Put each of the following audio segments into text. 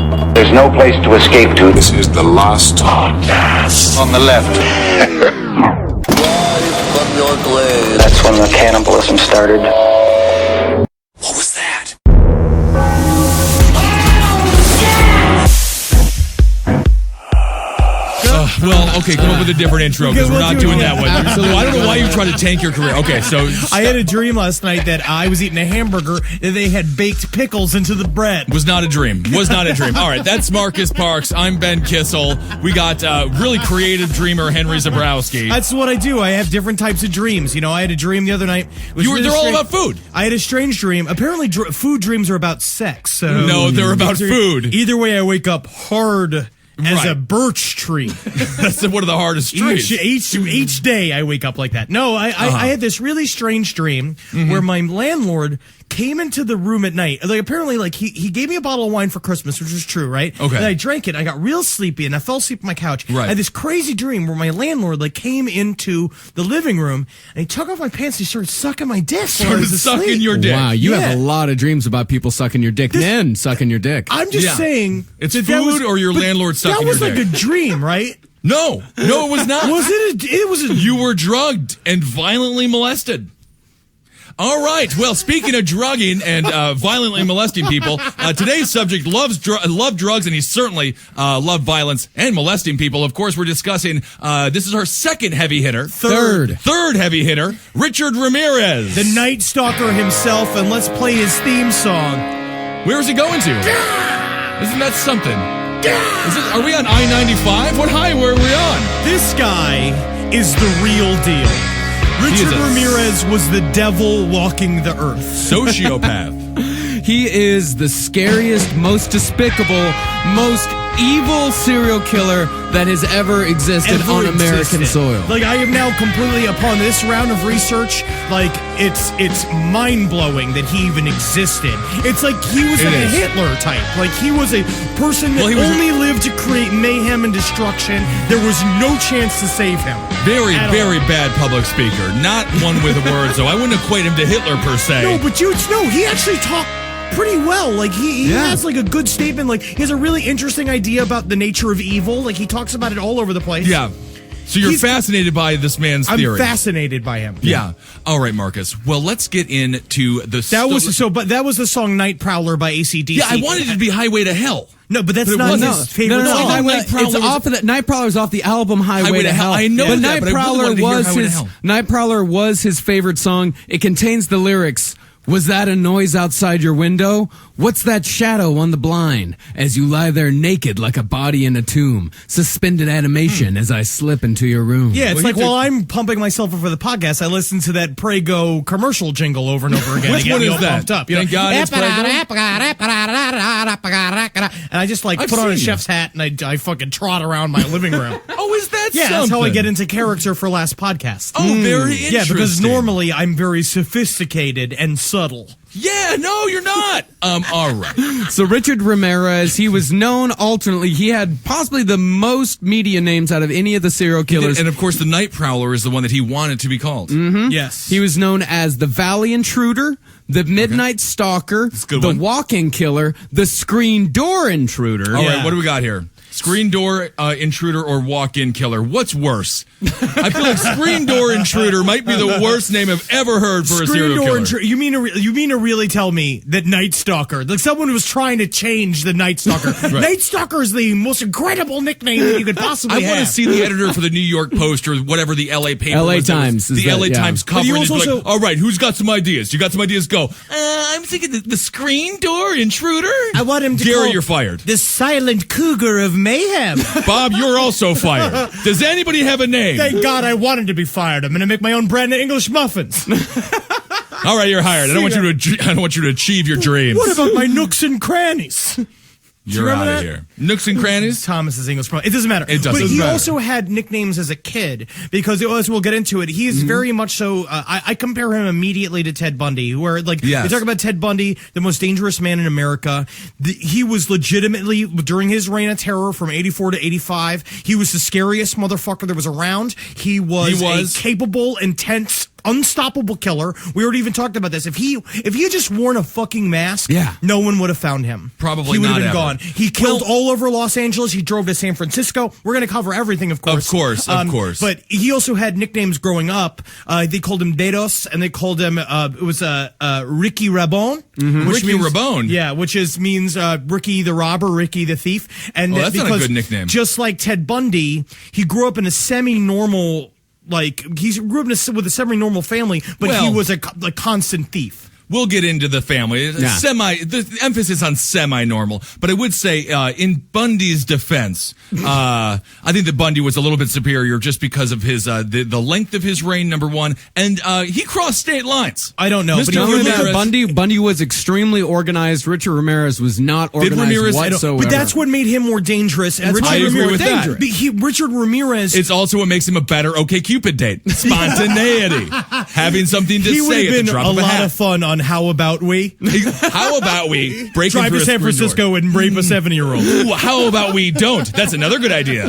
There's no place to escape to. This is the last podcast. On the left. From your grave. That's when the cannibalism started. What was that? Well, okay, come up with a different intro because we're not doing that one. So I don't know why you try to tank your career. Okay, so I had a dream last night that I was eating a hamburger and they had baked pickles into the bread. was not a dream. Was not a dream. All right, that's Marcus Parks. I'm Ben Kissel. We got really creative dreamer Henry Zabrowski. That's what I do. I have different types of dreams. You know, I had a dream the other night. They're all about food. I had a strange dream. Apparently, food dreams are about sex. So No, they're about food. Either way, I wake up hard as a birch tree. That's one of the hardest dreams. Each day I wake up like that. No, I had this really strange dream where my landlord came into the room at night. Like apparently, like he gave me a bottle of wine for Christmas, which was true, right? Okay. And I drank it. I got real sleepy, and I fell asleep on my couch. Right. I had this crazy dream where my landlord like came into the living room and he took off my pants. And he started sucking my dick. Started sucking your dick. Wow, you have a lot of dreams about people sucking your dick, men sucking your dick. I'm just saying, It's that food or your landlord sucking your dick. That was like a dream, right? No, it was not. Was it? It was. You were drugged and violently molested. All right. Well, speaking of drugging and violently molesting people, today's subject loved drugs, and he certainly loved violence and molesting people. Of course, we're discussing, this is our second heavy hitter. Third heavy hitter, Richard Ramirez. The Night Stalker himself, and let's play his theme song. Where is he going to? Isn't that something? Are we on I-95? What highway are we on? This guy is the real deal. Richard Ramirez was the devil walking the earth. Sociopath. He is the scariest, most despicable, most evil serial killer that has ever existed on American soil. Like, I am now completely, upon this round of research, like, it's mind-blowing that he even existed. It's like he was like a Hitler type. Like, he was a person that only lived to create mayhem and destruction. There was no chance to save him. Very bad public speaker. Not one with words, so I wouldn't equate him to Hitler per se. No, but he actually talked pretty well. Like he has like a good statement. Like he has a really interesting idea about the nature of evil. Like he talks about it all over the place. Yeah. So you're fascinated by this man's theory. I'm fascinated by him. Yeah. All right, Marcus. Well, let's get into the that was the song Night Prowler by AC/DC. Yeah, I wanted it to be Highway to Hell. No, but that's not his favorite song. It's off of that. Night Prowler's off the album Highway to Hell. I know but that, Night Prowler was his favorite song. It contains the lyrics. Was that a noise outside your window? What's that shadow on the blind? As you lie there naked like a body in a tomb. Suspended animation as I slip into your room. Yeah, it's while I'm pumping myself up for the podcast, I listen to that Prego commercial jingle over and over again. Which one is that? Pumped up. Thank God it's Prego. And I just put on a chef's hat and I fucking trot around my living room. Oh, is that something? That's how I get into character for last podcast. Oh, very interesting. Yeah, because normally I'm very sophisticated and subtle. Yeah, no, you're not. All right. So Richard Ramirez, he was known alternately. He had possibly the most media names out of any of the serial killers. And of course, the Night Prowler is the one that he wanted to be called. Mm-hmm. Yes. He was known as the Valley Intruder, the Midnight Stalker, the Walk-In Killer, the Screen Door Intruder. All right, what do we got here? Screen door intruder or walk-in killer? What's worse? I feel like screen door intruder might be the worst name I've ever heard for a serial killer. You mean to really tell me that Night Stalker, like someone was trying to change the Night Stalker. Right. Night Stalker is the most incredible nickname that you could possibly have. I want to see the editor for the New York Post or whatever the LA paper LA was. Times. The LA Times cover. Is also, like, all right, who's got some ideas? You got some ideas? Go. I'm thinking the screen door intruder. I want him to Gary, you're fired. The Silent Cougar of Mayhem. Bob, you're also fired. Does anybody have a name? Thank God I wanted to be fired. I'm going to make my own brand of English muffins. All right, you're hired. I don't want you to achieve your dreams. What about my nooks and crannies? You're out of here. Nooks and crannies? Thomas's English. It doesn't matter. It doesn't But he matter. also had nicknames as a kid because, as we'll get into it, he's very much so. I compare him immediately to Ted Bundy, where you talk about Ted Bundy, the most dangerous man in America. He was legitimately, during his reign of terror from 84 to 85, he was the scariest motherfucker that was around. He was a capable, intense unstoppable killer. We already even talked about this. If he had just worn a fucking mask, no one would have found him. Probably he would have not been ever. gone. He killed all over Los Angeles. He drove to San Francisco. We're going to cover everything, of course. Of course. But he also had nicknames growing up. They called him Dedos, and they called him Ricky Rabon. Ricky Rabon. Yeah, which means Ricky the robber, Ricky the thief. And that's not a because good nickname. Just like Ted Bundy, he grew up in a semi-normal, he grew up with a semi-normal family, but he was a constant thief. We'll get into the family. The emphasis on semi-normal. But I would say, in Bundy's defense, I think that Bundy was a little bit superior just because of his, the length of his reign, number one. And, he crossed state lines. I don't know. But if you look at Bundy was extremely organized. Richard Ramirez was not organized whatsoever. But that's what made him more dangerous. And I agree with that. Richard Ramirez. It's also what makes him a better OkCupid date. Spontaneity. Having something to say at the drop of a hat. He would have been a lot of fun on How About We? How about we break drive to San Francisco and rape a 7-year-old? Ooh, how about we don't? That's another good idea.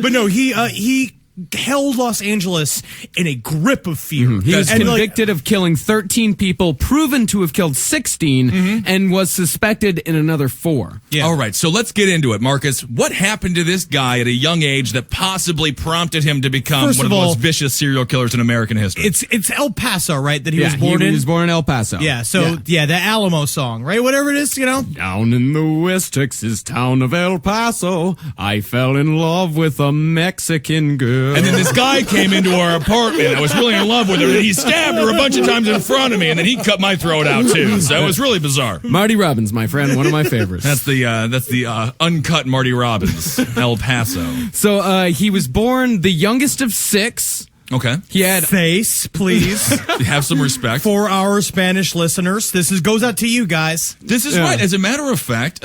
But no, he held Los Angeles in a grip of fear. He was convicted of killing 13 people, proven to have killed 16, and was suspected in another 4. Yeah. All right, so let's get into it, Marcus. What happened to this guy at a young age that possibly prompted him to become one of the most vicious serial killers in American history? It's El Paso, right? That he was born in. He was born in El Paso. Yeah. So the Alamo song, right? Whatever it is, Down in the West Texas town of El Paso, I fell in love with a Mexican girl. And then this guy came into our apartment. I was really in love with her, and he stabbed her a bunch of times in front of me, and then he cut my throat out too. So it was really bizarre. Marty Robbins, my friend, one of my favorites. That's the uncut Marty Robbins, El Paso. So he was born the youngest of 6. Okay. He had face, please. Have some respect for our Spanish listeners. This goes out to you guys. This is right. As a matter of fact,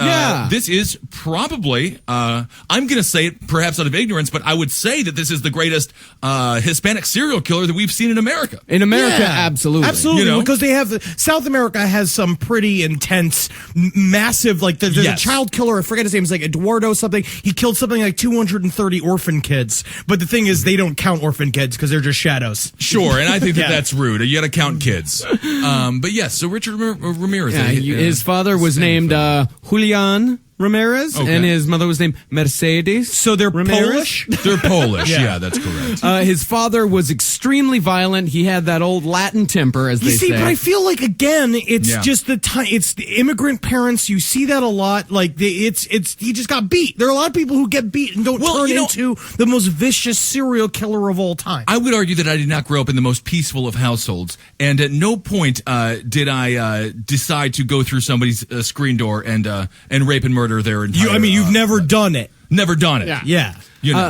this is probably I'm going to say it perhaps out of ignorance, but I would say that this is the greatest Hispanic serial killer that we've seen in America. In America, absolutely. Absolutely, because they have South America has some pretty intense, massive, there's a child killer, I forget his name, it's like Eduardo something. He killed something like 230 orphan kids. But the thing is, they don't count orphan kids because they're just shadows. Sure, and I think that's rude. You got to count kids. But yes, so Richard Ramirez. His father was named Julian Ramirez, and his mother was named Mercedes. So they're Ramirez. Polish? They're Polish, yeah, that's correct. His father was extremely violent. He had that old Latin temper, as they say. But I feel like, again, it's just the time. It's the immigrant parents. You see that a lot. He just got beat. There are a lot of people who get beat and don't turn into the most vicious serial killer of all time. I would argue that I did not grow up in the most peaceful of households, and at no point did I decide to go through somebody's screen door and rape and murder their entire... you've never done it. Never done it. Yeah.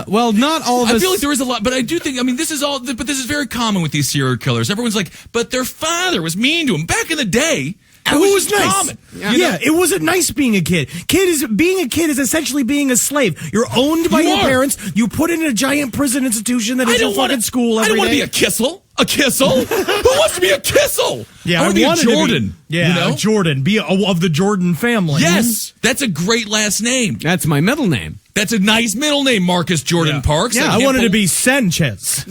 Well, not all of us... I feel like there is a lot, but I do think, this is very comming with these serial killers. Everyone's like, but their father was mean to him. Back in the day, it was nice. Common. Yeah, it wasn't nice being a kid. Being a kid is essentially being a slave. You're owned by your parents. You put in a giant prison institution that is a fucking school every day. I don't want to be a Kissel. A Kissel? Who wants to be a Kissel? Yeah, I want to be a Jordan. Jordan. Be of the Jordan family. Yes, that's a great last name. That's my middle name. That's a nice middle name, Marcus Jordan Parks. Yeah, I wanted to be Sanchez.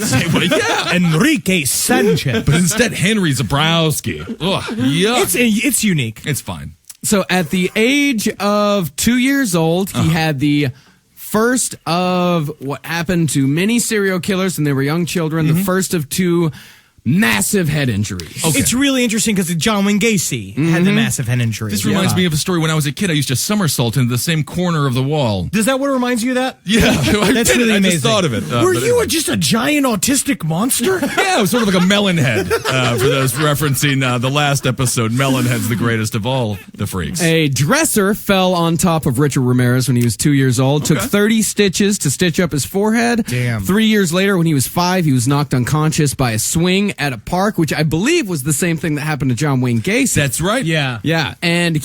Enrique Sanchez. But instead, Henry Zabrowski. Ugh, yuck. It's unique. It's fine. So at the age of 2 years old, he had the first of what happened to many serial killers when they were young children, the first of 2 massive head injuries. Okay. It's really interesting because John Wayne Gacy had the massive head injury. This reminds me of a story when I was a kid. I used to somersault into the same corner of the wall. Does that what reminds you of that? Yeah, that's really amazing. I just thought of it. Were you just a giant autistic monster? Yeah, it was sort of like a melon head. For those referencing the last episode, Melonhead's the greatest of all the freaks. A dresser fell on top of Richard Ramirez when he was 2 years old. Took 30 stitches to stitch up his forehead. Damn. 3 years later, when he was 5, he was knocked unconscious by a swing at a park, which I believe was the same thing that happened to John Wayne Gacy. That's right. Yeah. And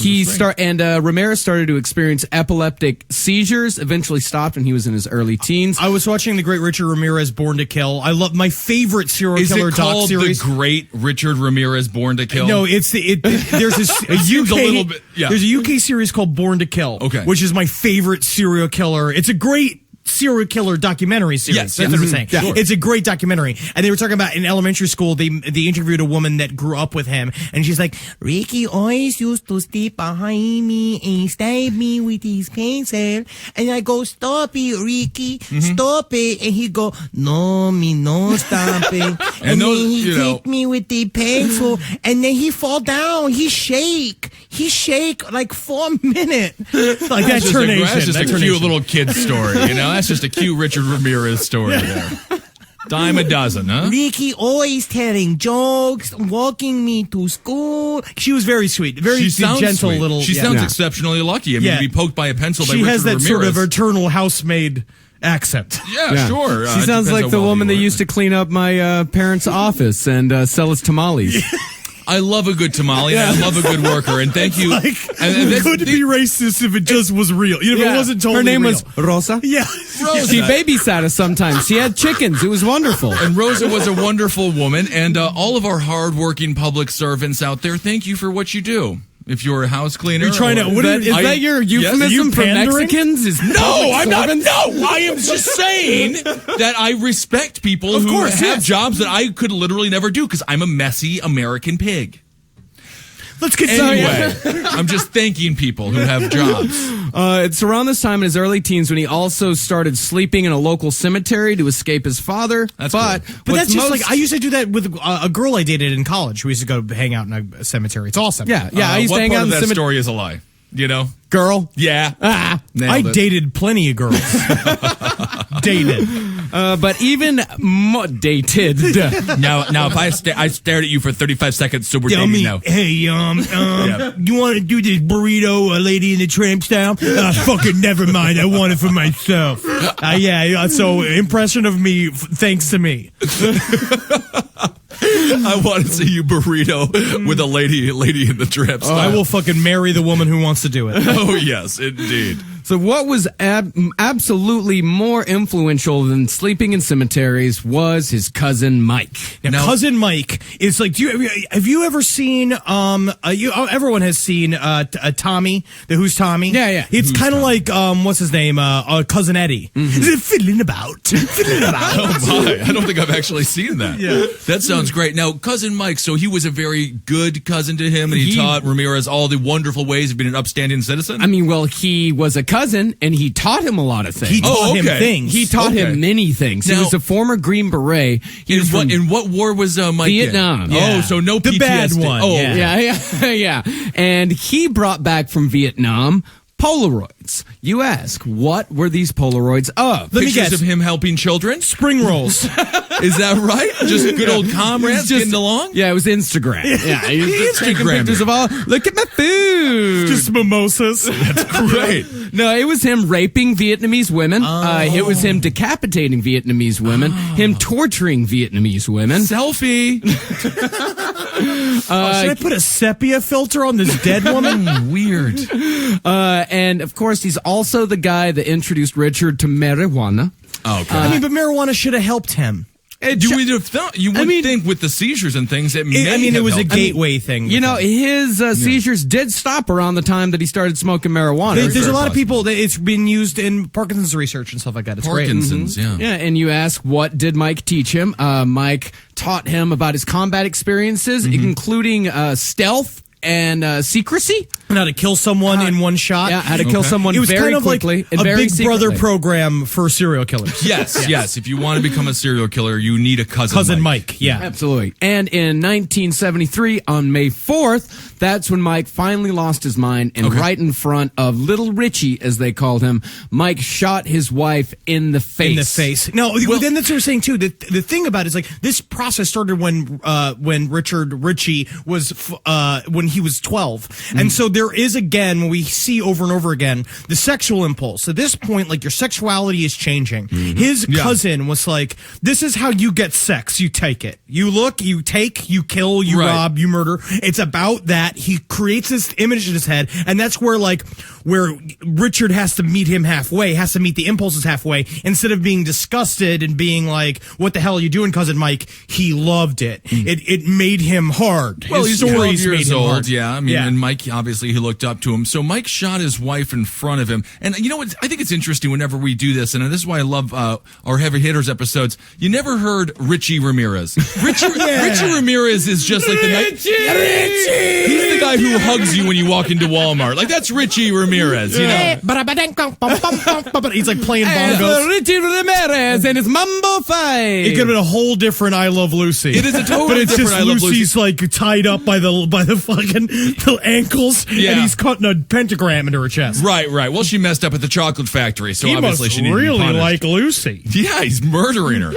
Ramirez started to experience epileptic seizures. Eventually stopped when he was in his early teens. I was watching the Great Richard Ramirez Born to Kill. I love my favorite serial killer doc series. The Great Richard Ramirez Born to Kill? No, there's a UK series called Born to Kill, which is my favorite serial killer. It's a great serial killer documentary series. Yes, That's what I'm saying. Yeah, sure. It's a great documentary. And they were talking about in elementary school, they interviewed a woman that grew up with him, and she's like, Ricky always used to step behind me and stab me with his pencil. And I go, stop it, Ricky, stop it. And he go, no, me no stop it. And those, then he you know- take me with the pencil, and then he fall down. He shake like 4 minutes. Like That's just a Turnation. cute little kid story, you know? That's just a cute Richard Ramirez story there. Dime a dozen, huh? Ricky always telling jokes, walking me to school. She was very sweet, very She sounds gentle sweet. little. She sounds exceptionally lucky. I mean, to be poked by a pencil by She Richard has that Ramirez. sort of eternal housemaid accent. Yeah, sure. She sounds like the woman that used to clean up my parents' office and sell us tamales. I love a good tamale, and I love a good worker, and thank you. Like, and it could be racist if it just was real. You know, if it wasn't totally Her name real. was Rosa. Yeah. She babysat us sometimes. She had chickens. It was wonderful. And Rosa was a wonderful woman, and all of our hardworking public servants out there, thank you for what you do. If you're a house cleaner, You're trying to- what Is that your euphemism you for pandering? Mexicans? Is No, public I'm not. servants? No, I am just saying that I respect people who course, have yes. jobs that I could literally never do because I'm a messy American pig. Let's get Anyway, I'm just thanking people who have jobs. It's around this time in his early teens when he also started sleeping in a local cemetery to escape his father. That's but cool. But what's that's just most- like I used to do that with a girl I dated in college. We used to go hang out in a cemetery. It's awesome. yeah. I used what to hang part out of in that the cemetery. story is a lie? You know? Girl. Yeah. Ah. I Nailed it. dated plenty of girls. Dated. But even more dated. Now, if I stared at you for 35 seconds, so we're Tell dating me, now. hey, you want to do this burrito, Lady in the Tramp style? Fucking never mind. I want it for myself. Yeah. So impression of me, thanks to me. I want to see you burrito with a lady in the Tramp style. I will fucking marry the woman who wants to do it. Oh, yes, indeed. So what was absolutely more influential than sleeping in cemeteries was his cousin Mike. Now, cousin Mike is like. Have you ever seen? Everyone has seen Tommy. The Who's Tommy? Yeah. It's kind of like what's his name? Cousin Eddie. Is it fiddling about? Oh my! I don't think I've actually seen that. Yeah. That sounds great. Now, cousin Mike. So he was a very good cousin to him, and he taught Ramirez all the wonderful ways of being an upstanding citizen. I mean, well, he was a cousin, and he taught him a lot of things. He taught him things. He taught him many things. Now- he was a former Green Beret. He was from in what war was Mike Vietnam. in? Yeah. Oh, so no The PTSD. bad one, Oh, yeah. Yeah. And he brought back from Vietnam Polaroids. You ask, what were these Polaroids of? Let me Pictures guess. of him helping children. Spring rolls. Is that right? Just good old comrades getting along. Yeah, it was Instagram. Yeah, he was just taking Instagram. pictures of all. Look at my food. Just mimosas. Great. No, it was him raping Vietnamese women. It was him decapitating Vietnamese women. Him torturing Vietnamese women. Selfie. Should I put a sepia filter on this dead woman? Weird. And of course, he's also the guy that introduced Richard to marijuana. Okay. I mean, but marijuana should have helped him. You would have thought. You would think with the seizures and things, it was a helped. gateway thing. You know, his seizures did stop around the time that he started smoking marijuana. There's a lot of people that it's been used in Parkinson's research and stuff like that. It's Parkinson's, great. yeah. Yeah, and you ask, what did Mike teach him? Mike taught him about his combat experiences, including stealth and secrecy. And how to kill someone in one shot. Yeah, how to kill someone It was very kind of quickly like and a very Big Brother secretly. program for serial killers. Yes. If you want to become a serial killer, you need a cousin Mike. Yeah. Absolutely. And in 1973, on May 4th, that's when Mike finally lost his mind, and right in front of Little Richie, as they called him, Mike shot his wife in the face. In the face. No, then that's what we're saying too. The thing about it is like this process started when Richard Ritchie was when he was 12, and so there is again when we see over and over again the sexual impulse. At this point, like your sexuality is changing. His cousin was like, "This is how you get sex. You take it. You look. You take. You kill. You rob. You murder. It's about that." He creates this image in his head, and that's where Richard has to meet him halfway, has to meet the impulses halfway, instead of being disgusted and being like, "What the hell are you doing, cousin Mike?" He loved it. It made him hard. Well, His he's 12 stories made years him old. old, yeah. I mean, Yeah. and Mike, obviously, he looked up to him. So Mike shot his wife in front of him. And you know what? I think it's interesting whenever we do this, and this is why I love our Heavy Hitters episodes. You never heard Richie Ramirez. Richie Ramirez is just like the night. Richie! He's the guy who hugs you when you walk into Walmart. Like, that's Richie Ramirez, you know? He's like playing bongos. Richie Ramirez and his Mambo 5. It could have been a whole different I Love Lucy. It is a totally but it's different just I Love Lucy. Lucy's like tied up by the fucking the ankles, Yeah. and he's cutting a pentagram into her chest. Right. Well, she messed up at the chocolate factory, so He obviously must she needed to be really punished. like Lucy. Yeah, he's murdering her.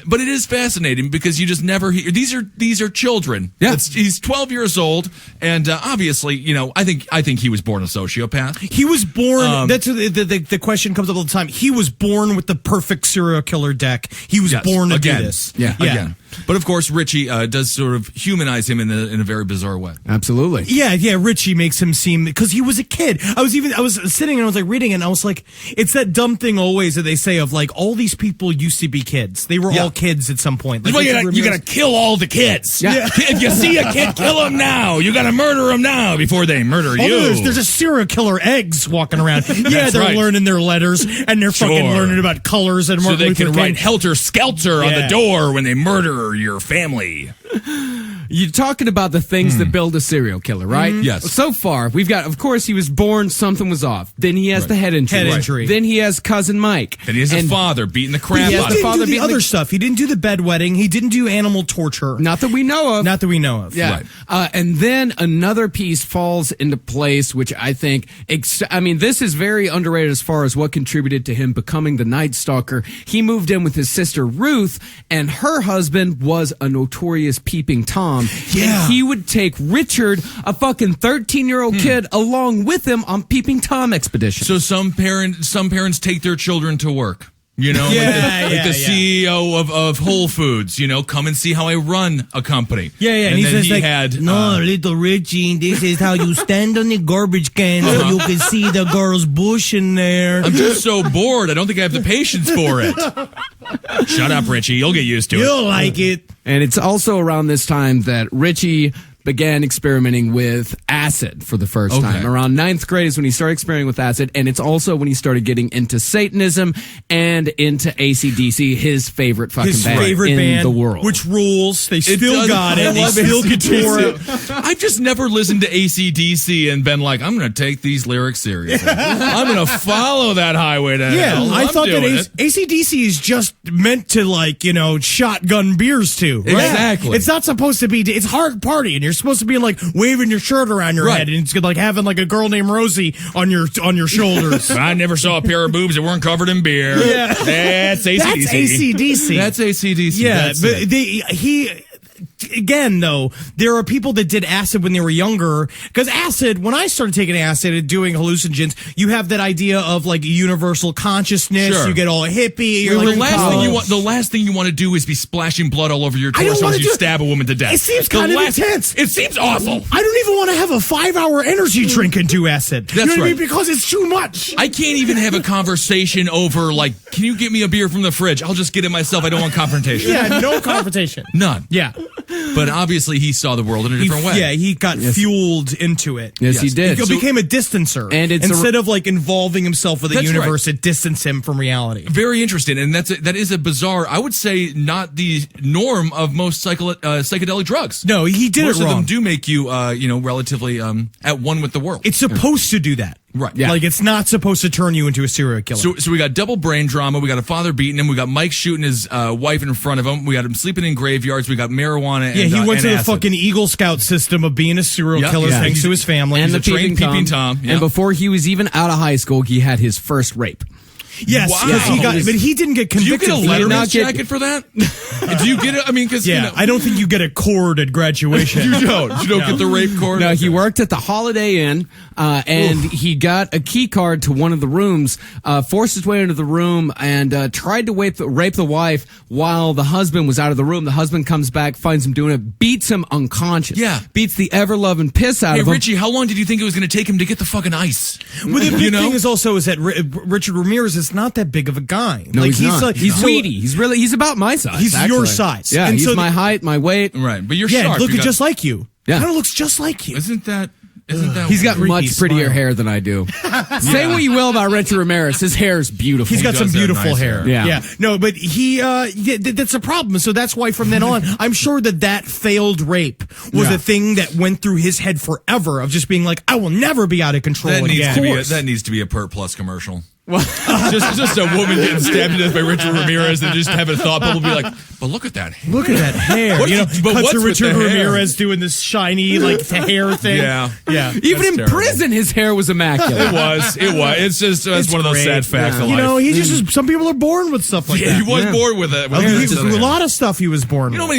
But it is fascinating because you just never hear these are children. Yeah. He's 12 years old, and obviously, you know, I think he was born a sociopath. He was born. That's the question comes up all the time. He was born with the perfect serial killer deck. He was Yes, born to again. do this. Yeah. Again. But of course, Richie does sort of humanize him in a very bizarre way. Absolutely. Yeah. Richie makes him seem, because he was a kid. I was sitting and I was like reading it, and I was like, it's that dumb thing always that they say of like, all these people used to be kids. They were all kids at some point. Like, you gotta kill all the kids. Yeah. If you see a kid, kill him now. You gotta murder him now before they murder you. There's a serial killer eggs walking around. Yeah, That's they're right. learning their letters, and they're fucking Sure. learning about colors and so Martin they Luther can King. write Helter Skelter on the Yeah. door when they murder your family. You're talking about the things that build a serial killer, right? Yes. So far, we've got, of course, he was born, something was off. Then he has the head injury. Head injury. Then he has cousin Mike. Then he has his And father beating the He crap out of didn't him. father do the beating other the- stuff. He didn't do the bedwetting. He didn't do animal torture. Not that we know of. Not that we know of. Yeah. Right. And then another piece falls into place, which I think, this is very underrated as far as what contributed to him becoming the Night Stalker. He moved in with his sister Ruth, and her husband was a notorious peeping Tom. Yeah. And he would take Richard, a fucking 13-year-old kid, along with him on peeping Tom expedition. So some parents take their children to work. You know, Yeah, like the yeah. CEO of Whole Foods, you know, come and see how I run a company. Yeah. And he's then just he like, had little Richie, this is how you stand on the garbage can so you can see the girl's bush in there. I'm just so bored. I don't think I have the patience for it. Shut up, Richie. You'll get used to it. You'll like it. And it's also around this time that Richie began experimenting with acid for the first Okay. time. Around 9th grade is when he started experimenting with acid, and it's also when he started getting into Satanism and into AC/DC, his favorite fucking His band favorite in band, the world. which rules. They It still does- got I it. They love still can tour it. AC/DC. I've just never listened to AC/DC and been like, I'm going to take these lyrics seriously. I'm going to follow that highway to Yeah, hell. I I'm thought that doing it. AC/DC is just meant to, like, you know, shotgun beers to. Right? Exactly. It's not supposed to be, it's hard party, and you're supposed to be, like, waving your shirt around your Right. head, and it's like having, like, a girl named Rosie on your shoulders. I never saw a pair of boobs that weren't covered in beer. Yeah. That's AC/DC. That's AC/DC. That's AC/DC. Yeah, That's but it. again, though, there are people that did acid when they were younger. Because acid, when I started taking acid and doing hallucinogens, you have that idea of like universal consciousness. Sure. You get all hippie. You're the like, last thing you want to do is be splashing blood all over your I don't torso wanna as you do it. stab a woman to death. It seems The kind of last- intense. It seems awful. I don't even want to have a 5-hour energy drink and do acid. That's you know what I mean? right. Because it's too much. I can't even have a conversation over like, can you get me a beer from the fridge? I'll just get it myself. I don't want confrontation. Yeah, no confrontation. None. Yeah. But obviously he saw the world in a different way. Yeah, he got fueled into it. Yes, he Yes. did. He became a distancer. And it's instead of like involving himself with the That's universe, it distanced him from reality. Very interesting, and that is a bizarre. I would say not the norm of most psychedelic drugs. No, he did Most it of wrong. them do make you, relatively at one with the world. It's supposed to do that. Right. Yeah. Like, it's not supposed to turn you into a serial killer. So we got double brain drama. We got a father beating him. We got Mike shooting his wife in front of him. We got him sleeping in graveyards. We got marijuana. yeah, and, he went and to the acid. fucking Eagle Scout system of being a serial Yep. killer Yeah. thanks to his family. and He's the a trained peeping Tom. Yeah. And before he was even out of high school, he had his first rape. yes, Wow. yes, but he didn't get Do you convicted. get a for that. Letterman's jacket for that? Do you get it? I mean, because Yeah, I don't think you get a cord at graduation. you don't. You don't get the rape cord. No, he worked at the Holiday Inn, and he got a key card to one of the rooms, forced his way into the room, and tried to rape the wife while the husband was out of the room. The husband comes back, finds him doing it, beats him unconscious. Yeah. Beats the ever-loving piss out Hey, of him. Richie, how long did you think it was going to take him to get the fucking ice? Well, the big You know? thing is also is that Richard Ramirez is not that big of a guy. No, he's not. like- He's so- weedy. He's about my size. He's actually. your size. Yeah, And he's so my height, my weight. Right, but you're Yeah, sharp. look You got- just like you. Yeah. Kind of looks just like you. Isn't that He's got Creepy much prettier smile. hair than I do. Say what you will about Richard Ramirez. His hair is beautiful. He's got some does have beautiful nice hair. hair. Yeah. No, but that's a problem. So that's why from then on, I'm sure that failed rape was a thing that went through his head forever of just being like, I will never be out of control that again. needs to be a Pert Plus commercial. just a woman getting stabbed to death by Richard Ramirez and just have a thought bubble be like, but look at that hair. Look at that hair. But cuts what's to with Richard the hair? Ramirez doing this shiny hair thing. Yeah. Even in terrible. prison, his hair was immaculate. It was. It's just It's one of those great. sad facts of You life. know, he just some people are born with stuff like Yeah, that. he was born with it. A lot of stuff he was born You know with.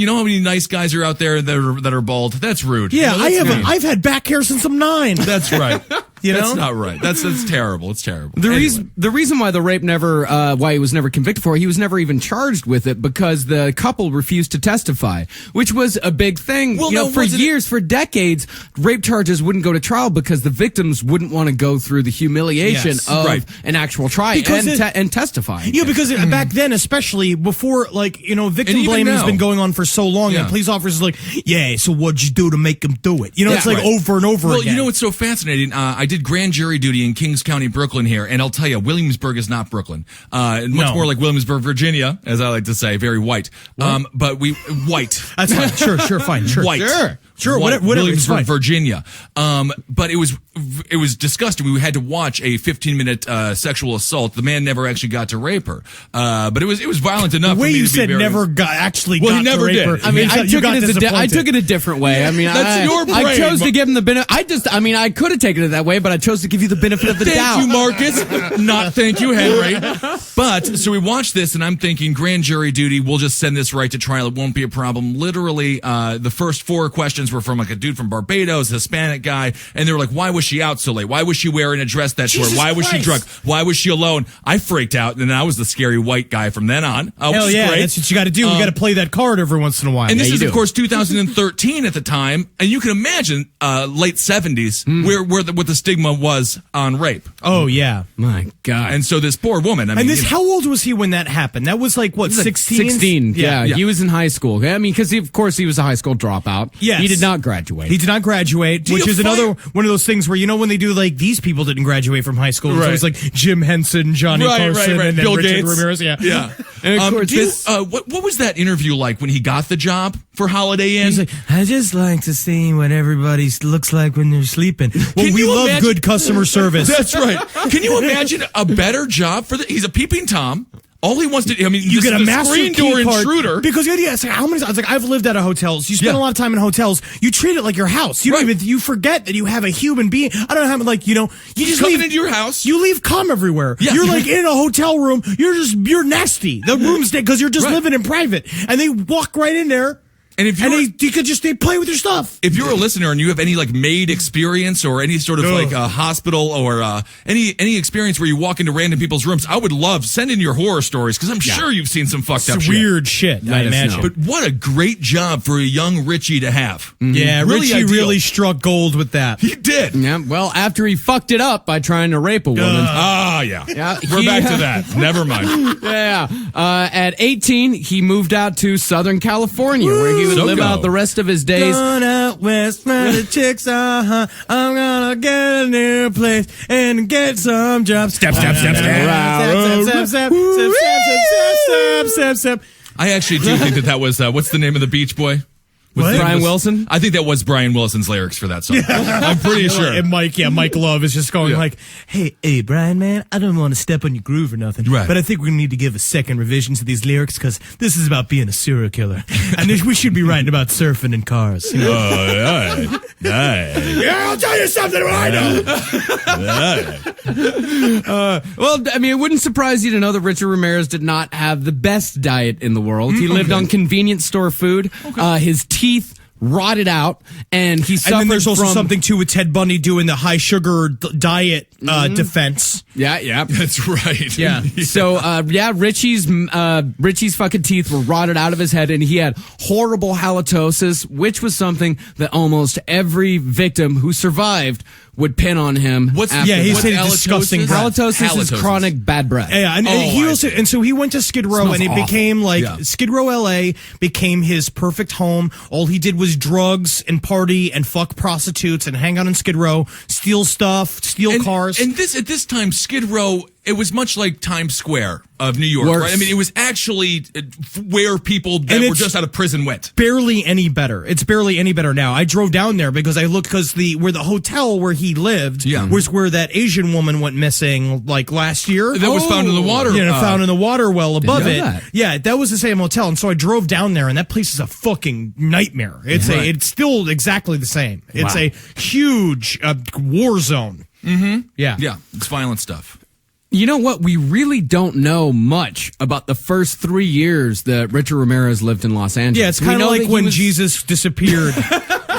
how many nice guys are out there that are bald? That's rude. Yeah, You know, that's mean. I've had back hair since I'm 9. That's right. You know? That's not right. That's terrible. It's terrible. The Anyway. reason why the rape why he was never convicted for it, he was never even charged with it because the couple refused to testify, which was a big thing. Well, For years, for decades, rape charges wouldn't go to trial because the victims wouldn't want to go through the humiliation Yes, of right. an actual trial Because and testifying. Yeah, because back then, especially before, victim And even blaming has now. been going on for so long, Yeah. and police officers are like, yeah, so what'd you do to make him do it? It's like right. over and over Well, again. you know what's so fascinating? I did grand jury duty in Kings County, Brooklyn here, and I'll tell you, Williamsburg is not Brooklyn. Much more like Williamsburg, Virginia, as I like to say, very white. But white. That's fine. Sure, fine. Sure. White. Sure, White, whatever. It's Williamsburg, fine. Virginia. But it was disgusting. We had to watch a 15-minute sexual assault. The man never actually got to rape her. But it was violent enough. The way for me you to be said very, never got Well, got he never to rape did. her. I mean, You got I disappointed. took it a different way. I mean, That's your brain. I chose to give him the benefit. I could have taken it that way, but I chose to give you the benefit of the doubt. Thank you, Marcus. Not thank you, Henry. But so we watched this, and I'm thinking grand jury duty. We'll just send this right to trial. It won't be a problem. Literally, the first 4 questions were from like a dude from Barbados, Hispanic guy, and they were like, "Why was she out so late? Why was she wearing a dress that short? Jesus Why was she Christ. drunk? Why was she alone?" I freaked out, and then I was the scary white guy from then on. Which Hell is yeah, great. that's what you got to do. We got to play that card every once in a while. And this you is, do. of course, 2013 at the time, and you can imagine late 70s what the stigma was on rape. Oh yeah. My God. And so this poor woman, I mean, And this, you know, how old was he when that happened? That was like what, 16? 16. Yeah, Yeah. he was in high school. I mean, because of course he was a high school dropout. Yes. He did not graduate. He did not graduate, which you is another one of those things where when they do like these people didn't graduate from high school. It's Right. always like Jim Henson, Johnny Carson, and then Bill Richard Gates. Ramirez. Yeah. Yeah. And of course, do you, this- what was that interview like when he got the job for Holiday Inn? He's like, I just like to see what everybody looks like when they're sleeping. Well, Can we you love imagine- good customer service. That's right. Can you imagine a better job for he's a peeping Tom. All he wants to, I mean, You this get a is master screen key door card intruder. because it's like how many? It's like I've lived out of hotels. You spend Yeah. a lot of time in hotels. You treat it like your house. You don't Right. even. You forget that you have a human being. I don't know how you just coming leave into your house. You leave cum everywhere. Yeah. You're like in a hotel room. You're nasty. The room's because you're just Right. living in private, and they walk right in there. And if And you're they play with your stuff. if you're a listener and you have any like maid experience or any sort of Ugh. like a hospital or any experience where you walk into random people's rooms, I would love send in your horror stories because I'm sure you've seen some fucked up It's shit. weird shit. I us imagine. know. But what a great job for a young Richie to have. Yeah, Really Richie ideal. really struck gold with that. He did. yeah, well, after he fucked it up by trying to rape a woman. Ah, yeah. Yeah, We're he- back to that. Never mind. Yeah. At 18, he moved out to Southern California, where he would So live go. out the rest of his days. Going out west for the chicks, I'm gonna get a new place and get some jobs. Step, step, step, step, step, step, step, step, step, step. I actually do think that was what's the name of the Beach Boy? What's What? the name Brian of this- Wilson? I think that was Brian Wilson's lyrics for that song. I'm pretty sure. And Mike Love is just going Yeah. like, hey, Brian, man, I don't want to step on your groove or nothing, Right. but I think we're going to need to give a second revision to these lyrics because this is about being a serial killer. And we should be writing about surfing and cars. You know? Yeah, I'll tell you something I know. Well, I mean, it wouldn't surprise you to know that Richard Ramirez did not have the best diet in the world. He lived on convenience store food. His teeth rotted out, and he suffered And then there's also from something too with Ted Bundy doing the high sugar diet defense. Yeah. That's right. Yeah. So, Richie's fucking teeth were rotted out of his head, and he had horrible halitosis, which was something that almost every victim who survived would pin on him. What's after he that. said disgusting breath. Halitosis is chronic bad breath. Yeah, and so he went to Skid Row, Smells and it awful. became Skid Row, LA became his perfect home. All he did was drugs and party and fuck prostitutes and hang out on Skid Row, steal stuff, steal cars. And at this time, Skid Row, it was much like Times Square of New York, Worse. right? I mean, it was actually where people that were just out of prison went. Barely any better. It's barely any better now. I drove down there because I looked where the hotel where he lived was where that Asian woman went missing like last year. That was found in the water. Found in the water well above it. that? Yeah, that was the same hotel. And so I drove down there, and that place is a fucking nightmare. It's still exactly the same. It's a huge war zone. Mm-hmm. Yeah. Yeah, it's violent stuff. You know what? We really don't know much about the first 3 years that Richard Ramirez lived in Los Angeles. Yeah, it's kind of like when Jesus disappeared.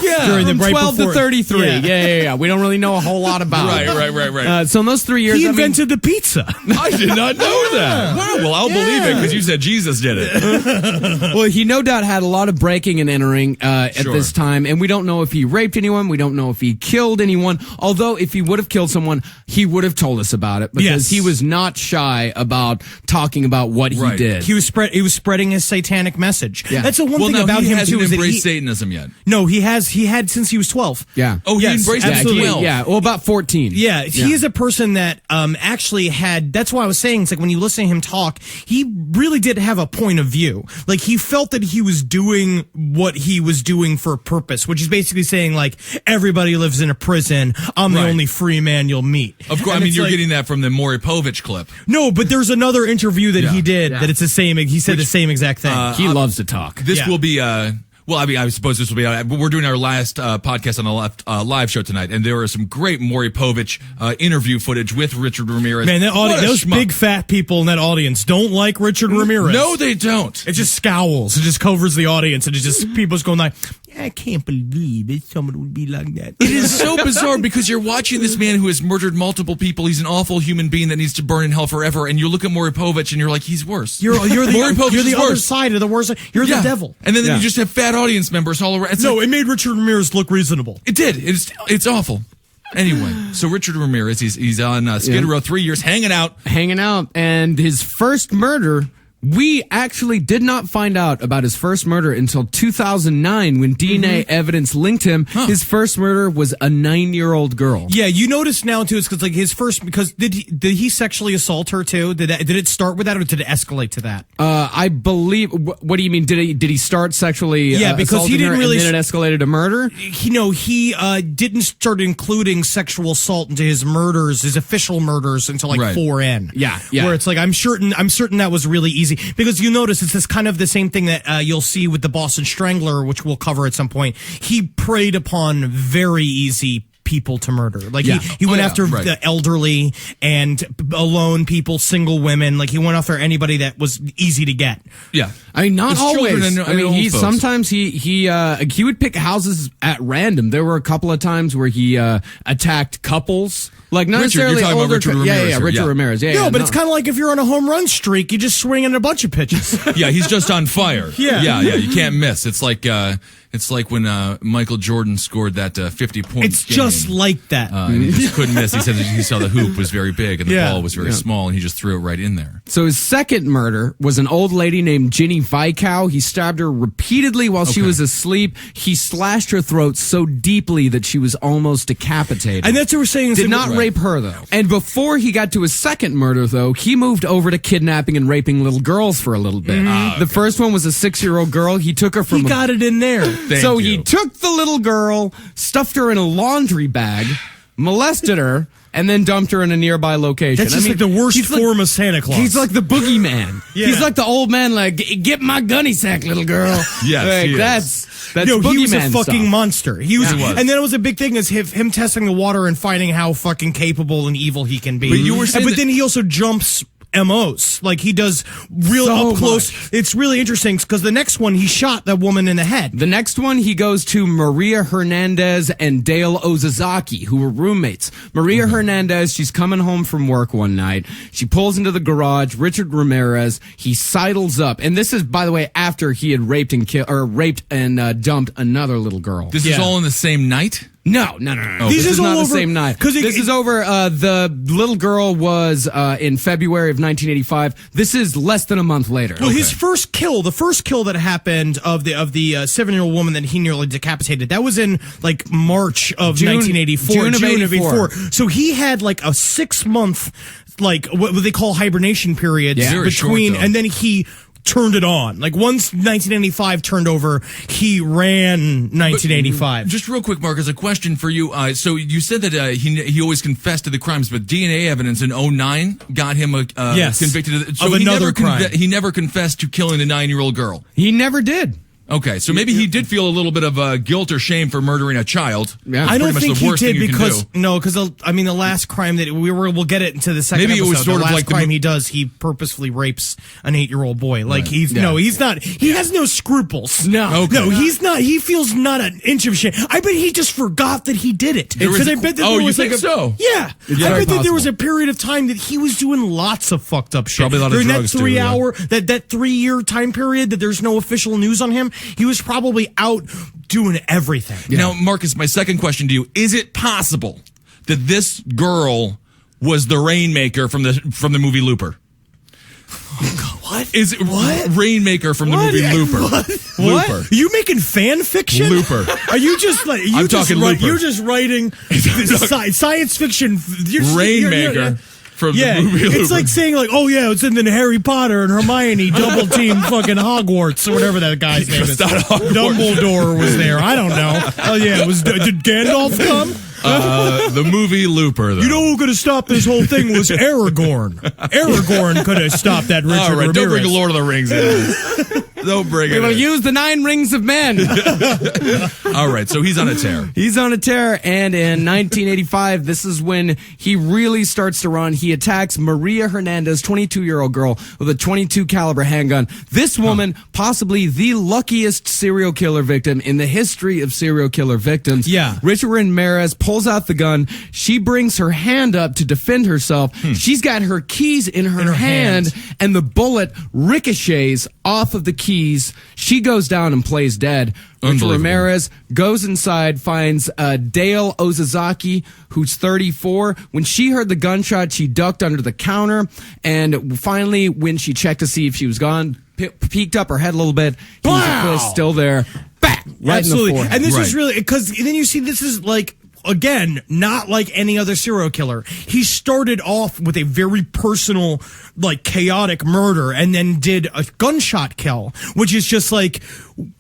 During the from right 12 before. to 33. Yeah. We don't really know a whole lot about it. Right. So in those 3 years, He invented the pizza. I did not know that. Wow, well, I'll believe it because you said Jesus did it. well, he no doubt had a lot of breaking and entering at this time, and we don't know if he raped anyone. We don't know if he killed anyone. Although, if he would have killed someone, he would have told us about it because he was not shy about talking about what he did. He was spreading his satanic message. Yeah. That's the one thing about him too. He Is that hasn't embraced Satanism yet. No, he had since he was 12. Yeah. Oh, he embraced it at 12. Yeah. Well, about 14. Yeah, he is a person that actually had. That's why I was saying, it's like when you listen to him talk, he really did have a point of view. Like he felt that he was doing what he was doing for a purpose, which is basically saying like everybody lives in a prison. I'm the only free man you'll meet. Of course, I mean you're getting that from the Maury Povich clip. No, but there's another interview that he did that it's the same. He said the same exact thing. He loves to talk. This will be. Well, I mean, I suppose this will be. We're doing our last podcast on the left live show tonight, and there are some great Maury Povich interview footage with Richard Ramirez. Man, those big fat people in that audience don't like Richard Ramirez. No, they don't. It just scowls. It just covers the audience, and it's just people's going like, I can't believe it. Someone would be like that. It is so bizarre because you're watching this man who has murdered multiple people. He's an awful human being that needs to burn in hell forever. And you look at Maury Povich and you're like, he's worse. You're the other worse. side of the worst. You're the devil. And then you just have fat audience members all around. It made Richard Ramirez look reasonable. It did. It's awful. Anyway, so Richard Ramirez, he's on Skid Row 3 years, hanging out. And his first murder, we actually did not find out about his first murder until 2009 when DNA evidence linked him. His first murder was a 9-year-old girl. Yeah, you notice now too. It's because like his first, because did he sexually assault her too? Did it start with that or did it escalate to that? I believe. What do you mean? Did he start sexually? Yeah, because he didn't really. And then it escalated to murder. He didn't start including sexual assault into his murders, his official murders, until like 4N. Yeah. Where it's like I'm certain that was really easy. Because you notice it's this kind of the same thing that you'll see with the Boston Strangler, which we'll cover at some point. He preyed upon very easy people to murder. Like he went after the elderly and alone people, single women. Like he went after anybody that was easy to get. Yeah. I mean, not It's always. children and old folks. Sometimes he would pick houses at random. There were a couple of times where he attacked couples. Like not necessarily you're talking older. about Richard Ramirez here. Richard Ramirez. No, but it's kind of like if you're on a home run streak, you just swing in a bunch of pitches. Yeah, he's just on fire. Yeah. You can't miss. It's like when Michael Jordan scored that 50-point. It's just like that. And he just couldn't miss. He said that he saw the hoop was very big and the ball was very small, and he just threw it right in there. So his second murder was an old lady named Ginny Vicow. He stabbed her repeatedly while she was asleep. He slashed her throat so deeply that she was almost decapitated. And that's what we're saying. Did not rape her, though. And before he got to his second murder, though, he moved over to kidnapping and raping little girls for a little bit. The first one was a 6-year-old girl. He took her from... He got it in there. He took the little girl, stuffed her in a laundry bag, molested her, and then dumped her in a nearby location. That's just like the worst form of Santa Claus. He's like the boogeyman. He's like the old man, like, get my gunny sack, little girl. Yes, like, he that's he was a boogeyman fucking stuff. monster. He was. And then it was a big thing is him testing the water and finding how fucking capable and evil he can be. But you were saying then he also jumps MOs. Like he does real So up close. much. It's really interesting because the next one he shot that woman in the head. The next one, he goes to Maria Hernandez and Dale Ozazaki, who were roommates. Maria Hernandez, she's coming home from work one night. She pulls into the garage. Richard Ramirez, he sidles up. And this is, by the way, after he had raped and dumped another little girl. This is all in the same night? No. These This is all not the over- same night. 'cause This is over. The little girl was in February of 1985. This is less than a month later. Well, his first kill, the first kill that happened of the 7-year-old woman that he nearly decapitated, that was in like March of June 1984, of 84. So he had like a 6-month, like what they call hibernation period Very short, between, though. and then he turned it on. Like once 1995 turned over, he ran 1985. Just real quick, Marcus, a question for you. So you said that he always confessed to the crimes, but DNA evidence in 2009 got him Yes. convicted. So Of he another never crime. he never confessed to killing the 9-year-old girl. He never did. Okay, so maybe he did feel a little bit of guilt or shame for murdering a child. Yeah. That's I don't pretty much think the he worst did thing you can because do. I mean the last crime that we'll get it into the second Maybe it episode. was sort the of last like the crime mo- he does, he purposefully rapes an 8-year-old boy. Like he's not. He has no scruples. No. Okay. No, he's not. He feels not an inch of shame. I bet he just forgot that he did it. was Because a- I bet that oh, there you was think like so? Yeah, It's I very bet that there was possible. a period of time that he was doing lots of fucked up shit. Probably a lot of during drugs, that too, 3 yeah. hour that 3-year time period that there's no official news on him. He was probably out doing everything. Now, Marcus, my second question to you: is it possible that this girl was the Rainmaker from the movie Looper? What? Is it Rainmaker from the movie Looper? What? Looper. Are you making fan fiction? Looper. Are you just like I'm talking Looper. You're just writing science fiction. Rainmaker from Yeah, the movie Looper. it's like saying like, oh yeah, it's in the Harry Potter and Hermione double team fucking Hogwarts or whatever that guy's name is. It's not Hogwarts. Dumbledore was there. I don't know. Oh yeah, did Gandalf come? The movie Looper, though. You know who could have stopped this whole thing was Aragorn. Aragorn could have stopped that Richard All right, Ramirez. don't bring Lord of the Rings in. Don't bring We it will in. use the 9 rings of men. All right, so he's on a tear. He's on a tear, and in 1985, this is when he really starts to run. He attacks Maria Hernandez, 22-year-old girl, with a .22 caliber handgun. This woman, possibly the luckiest serial killer victim in the history of serial killer victims. Yeah. Richard Ramirez pulls out the gun. She brings her hand up to defend herself. She's got her keys in her hand, and the bullet ricochets off of the keys. She goes down and plays dead. Richard Unbelievable. Ramirez goes inside, finds Dale Ozazaki, who's 34. When she heard the gunshot, she ducked under the counter, and finally, when she checked to see if she was gone, peeked up her head a little bit. He's of course still there. Back! Right Absolutely. in the forehead. And this Right. is really, because then you see this is like, again, not like any other serial killer. He started off with a very personal, like chaotic murder and then did a gunshot kill, which is just like,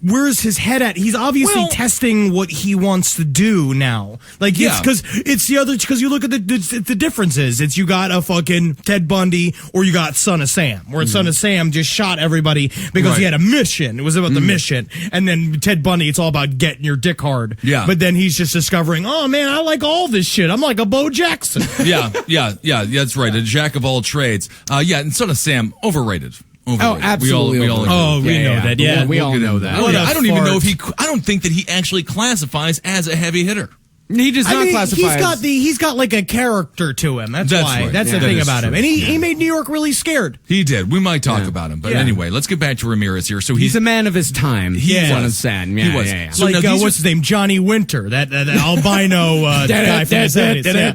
where's his head at? He's obviously Well- testing what he wants to do now. Like, Yeah. it's because you look at the differences. It's you got a fucking Ted Bundy or you got Son of Sam, where Son of Sam just shot everybody because he Right. had a mission. It was about the mission. And then Ted Bundy, it's all about getting your dick hard. Yeah. But then he's just discovering, oh man, I like all this shit. I'm like a Bo Jackson. Yeah, that's right. A jack of all trades. And Son of Sam, overrated. Oh, absolutely. We all agree. Oh, we know that. Yeah, we all We'll get know into that. What a I don't even know fart. I don't think that he actually classifies as a heavy hitter. He does not I mean, classify. he's got like a character to him. That's why. right. That's Yeah. the That thing is about him. true. And he made New York really scared. He did. We might talk about him. But Yeah. anyway, let's get back to Ramirez here. So He's a man of his time. He Son was. of Sam. He was. Yeah. So Like, now these what's his name? Johnny Winter, that albino guy from the 70s. Yeah.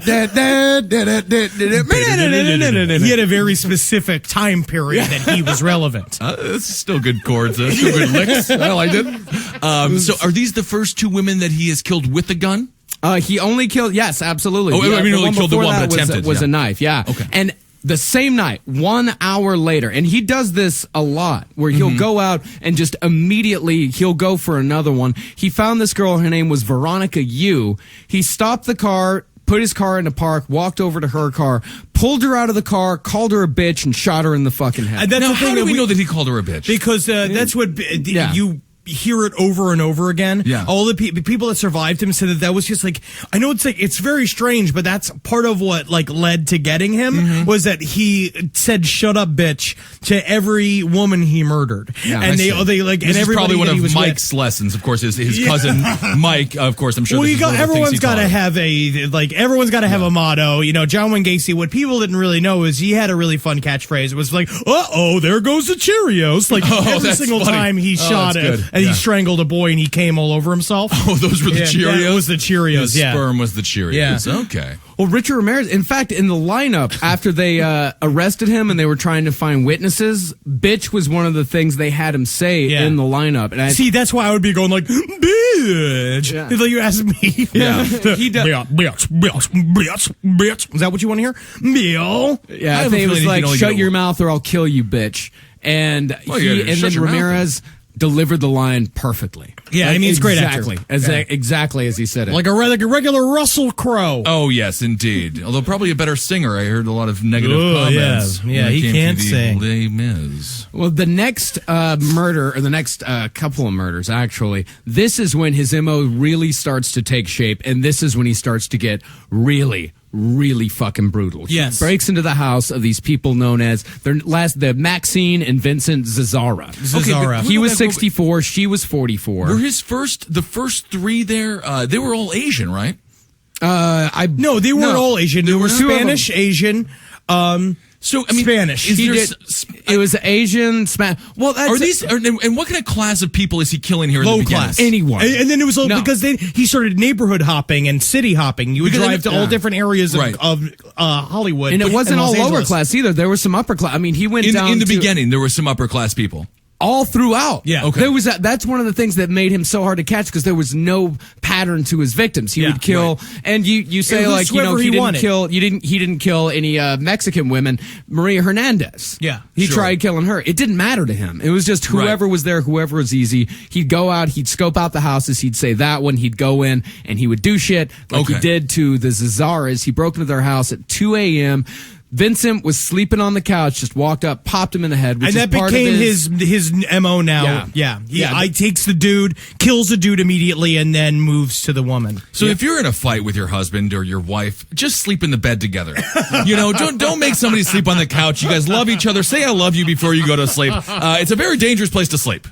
He had a very specific time period that he was relevant. This is still good chords. Still good licks. I liked it. So are these the first two women that he has killed with a gun? He only killed. Yes, absolutely. Oh, I mean, the only killed the before one, that but attempted, was yeah. a knife. Yeah. Okay. And the same night, 1 hour later, and he does this a lot, where he'll go out and just immediately he'll go for another one. He found this girl. Her name was Veronica Yu. He stopped the car, put his car in the park, walked over to her car, pulled her out of the car, called her a bitch, and shot her in the fucking head. And that's Now, the thing how do that we know that he called her a bitch? because that's what Yeah. you hear it over and over again. Yeah. All the people that survived him said that was just like, I know it's like, it's very strange, but that's part of what like led to getting him was that he said, shut up, bitch, to every woman he murdered. Yeah, and I they like, This and is everybody probably one that he of was with. Mike's lessons. Of course, his cousin Mike. Of course, I'm sure. Well, this you is got one of the things everyone's he got to taught him. have everyone's got to have a motto. You know, John Wayne Gacy. What people didn't really know is he had a really fun catchphrase. It was like, there goes the Cheerios. Like every that's single funny. time he Oh, shot that's good. and he strangled a boy and he came all over himself. Oh, those were the Cheerios? Yeah, it was the Cheerios, His sperm was the Cheerios. Yeah. Okay. Well, Richard Ramirez, in fact, in the lineup, after they arrested him and they were trying to find witnesses, bitch was one of the things they had him say in the lineup. And see, that's why I would be going like, bitch. Yeah. Like you asked me. Yeah. He does. Bitch. Is that what you want to hear? Meow. Yeah, I think it was like, shut your mouth or I'll kill you, bitch. And then Ramirez delivered the line perfectly. Yeah, I mean, it's great actor. Exactly as he said it. Like a regular Russell Crowe. Oh, yes, indeed. Although probably a better singer. I heard a lot of negative comments. Yeah, he can't sing. Les Mis. Well, the next murder, or the next couple of murders, actually, this is when his MO really starts to take shape, and this is when he starts to get really fucking brutal. Yes. He breaks into the house of these people known as the Maxine and Vincent Zazzara. Okay, he was 64, she was 44. Were the first three there, they were all Asian, right? No, they weren't all Asian. They were Spanish, Asian, So I mean, Spanish. It was Asian, Spanish. Well, that's and what kind of class of people is he killing here? Low in the class, anyone. And then it was because then he started neighborhood hopping and city hopping. You would drive to all different areas of Hollywood, and it wasn't all lower class either. There was some upper class. I mean, he went down in the beginning. There were some upper class people. All throughout. Yeah. Okay. That's one of the things that made him so hard to catch because there was no pattern to his victims. He would kill, and you say like, he didn't kill any Mexican women. Maria Hernandez. Yeah. He tried killing her. It didn't matter to him. It was just whoever was there, whoever was easy. He'd go out, he'd scope out the houses, he'd say that one, he'd go in, and he would do shit like he did to the Zazzaras. He broke into their house at 2 a.m., Vincent was sleeping on the couch, just walked up, popped him in the head, which and that became his MO now. Yeah. He takes the dude, kills the dude immediately, and then moves to the woman. So if you're in a fight with your husband or your wife, just sleep in the bed together. Don't make somebody sleep on the couch. You guys love each other. Say I love you before you go to sleep. It's a very dangerous place to sleep.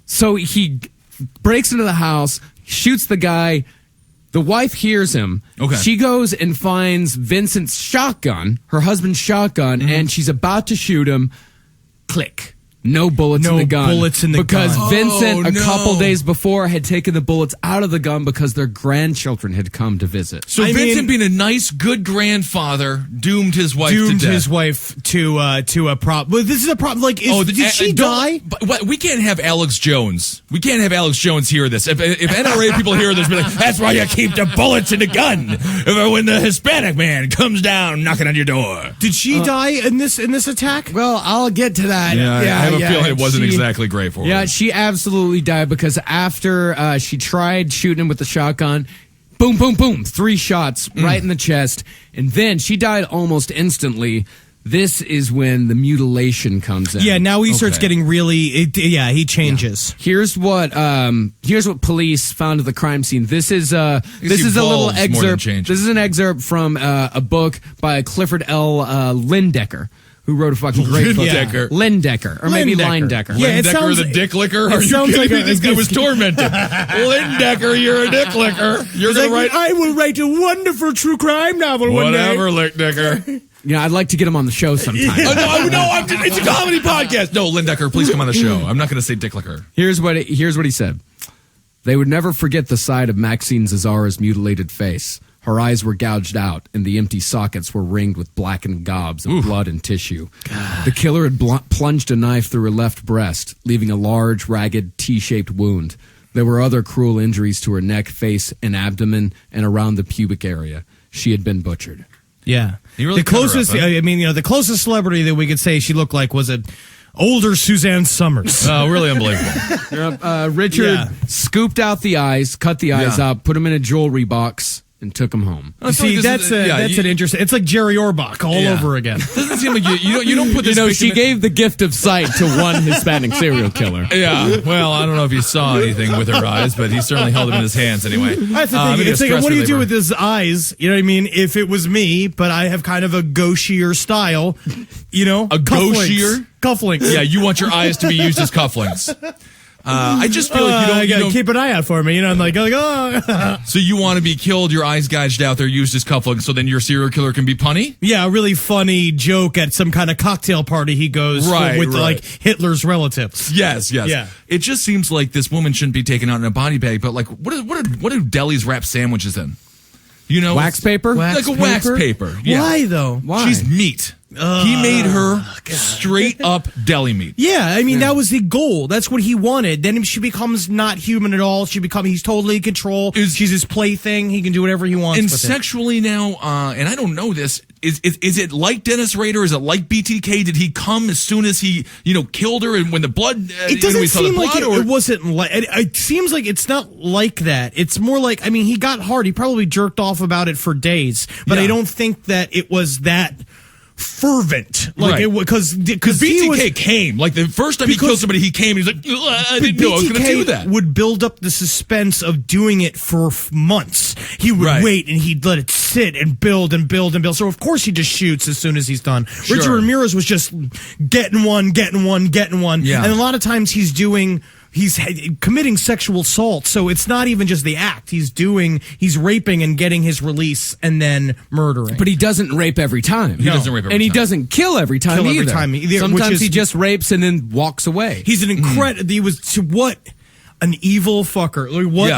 So he breaks into the house, shoots the guy. The wife hears him. Okay. She goes and finds Vincent's shotgun, her husband's shotgun, and she's about to shoot him. Click. No bullets in the gun. Because Vincent, a couple days before, had taken the bullets out of the gun because their grandchildren had come to visit. So Vincent, being a nice, good grandfather, doomed his wife to death. His wife to a problem. Well, this is a problem. Like, did she die? But we can't have Alex Jones. We can't have Alex Jones hear this. If NRA people hear this, be like, that's why you keep the bullets in the gun. When the Hispanic man comes down knocking on your door. Did she die in this attack? Well, I'll get to that. I have a feeling it wasn't exactly great for her. Yeah, she absolutely died because after she tried shooting him with the shotgun, boom, boom, boom, 3 shots right in the chest, and then she died almost instantly. This is when the mutilation comes in. Yeah, now he starts getting really. He changes. Yeah. Here's what police found at the crime scene. This is a little excerpt. This is an excerpt from a book by Clifford L. Lindecker, who wrote a fucking great book. Lindecker. Or maybe Linedecker. Yeah, it Lindecker, sounds, the dick licker? Are you sounds kidding like me? This guy was tormented. Lindecker, you're a dick licker. You're going to write... I will write a wonderful true crime novel one day. Whatever, Lindecker. I'd like to get him on the show sometime. It's a comedy podcast. No, Lindecker, please come on the show. I'm not going to say dick licker. Here's what he said. They would never forget the sight of Maxine Zazzara's mutilated face. Her eyes were gouged out, and the empty sockets were ringed with blackened gobs of blood and tissue. God. The killer had plunged a knife through her left breast, leaving a large, ragged, T-shaped wound. There were other cruel injuries to her neck, face, and abdomen, and around the pubic area. She had been butchered. Yeah. Really the closest, the closest celebrity that we could say she looked like was an older Suzanne Summers. Oh, really unbelievable. Richard scooped out the eyes, cut the eyes out, put them in a jewelry box, and took him home. See, that's an interesting. It's like Jerry Orbach all over again. Doesn't seem like you don't put this. She gave the gift of sight to one Hispanic serial killer. Yeah. Well, I don't know if he saw anything with her eyes, but he certainly held them in his hands anyway. That's the thing. It's like, what do you do with his eyes? You know what I mean? If it was me, but I have kind of a gauchier style, a gauchier cufflinks. Yeah, you want your eyes to be used as cufflinks. I just feel like you gotta don't keep an eye out for me. I'm like, oh. So you want to be killed, your eyes gouged out, they're used as cufflinks, so then your serial killer can be punny? Yeah, a really funny joke at some kind of cocktail party he goes with like Hitler's relatives. Yes. Yeah. It just seems like this woman shouldn't be taken out in a body bag, but like, what do delis wrap sandwiches in? Wax paper? Like a wax paper. Yeah. Why though? Why? She's meat. He made her straight up deli meat. Yeah, I mean, that was the goal. That's what he wanted. Then she becomes not human at all. He's totally in control. She's his plaything. He can do whatever he wants And with sexually now, and I don't know this, is it like Dennis Rader? Is it like BTK? Did he come as soon as he, killed her and when the blood, it doesn't seem like it wasn't like, it seems like it's not like that. It's more like, I mean, he got hard. He probably jerked off about it for days, but I don't think that it was that fervent, because BTK came like the first time he killed somebody. He came. He's like, I didn't know I was going to do that. Would build up the suspense of doing it for months. He would wait and he'd let it sit and build and build and build. So of course he just shoots as soon as he's done. Sure. Richard Ramirez was just getting one. Yeah. And a lot of times he's committing sexual assault, so it's not even just the act. He's raping and getting his release and then murdering. But he doesn't rape every time. He doesn't rape every time. And he doesn't kill every time either. Sometimes he just rapes and then walks away. He's an he was an evil fucker.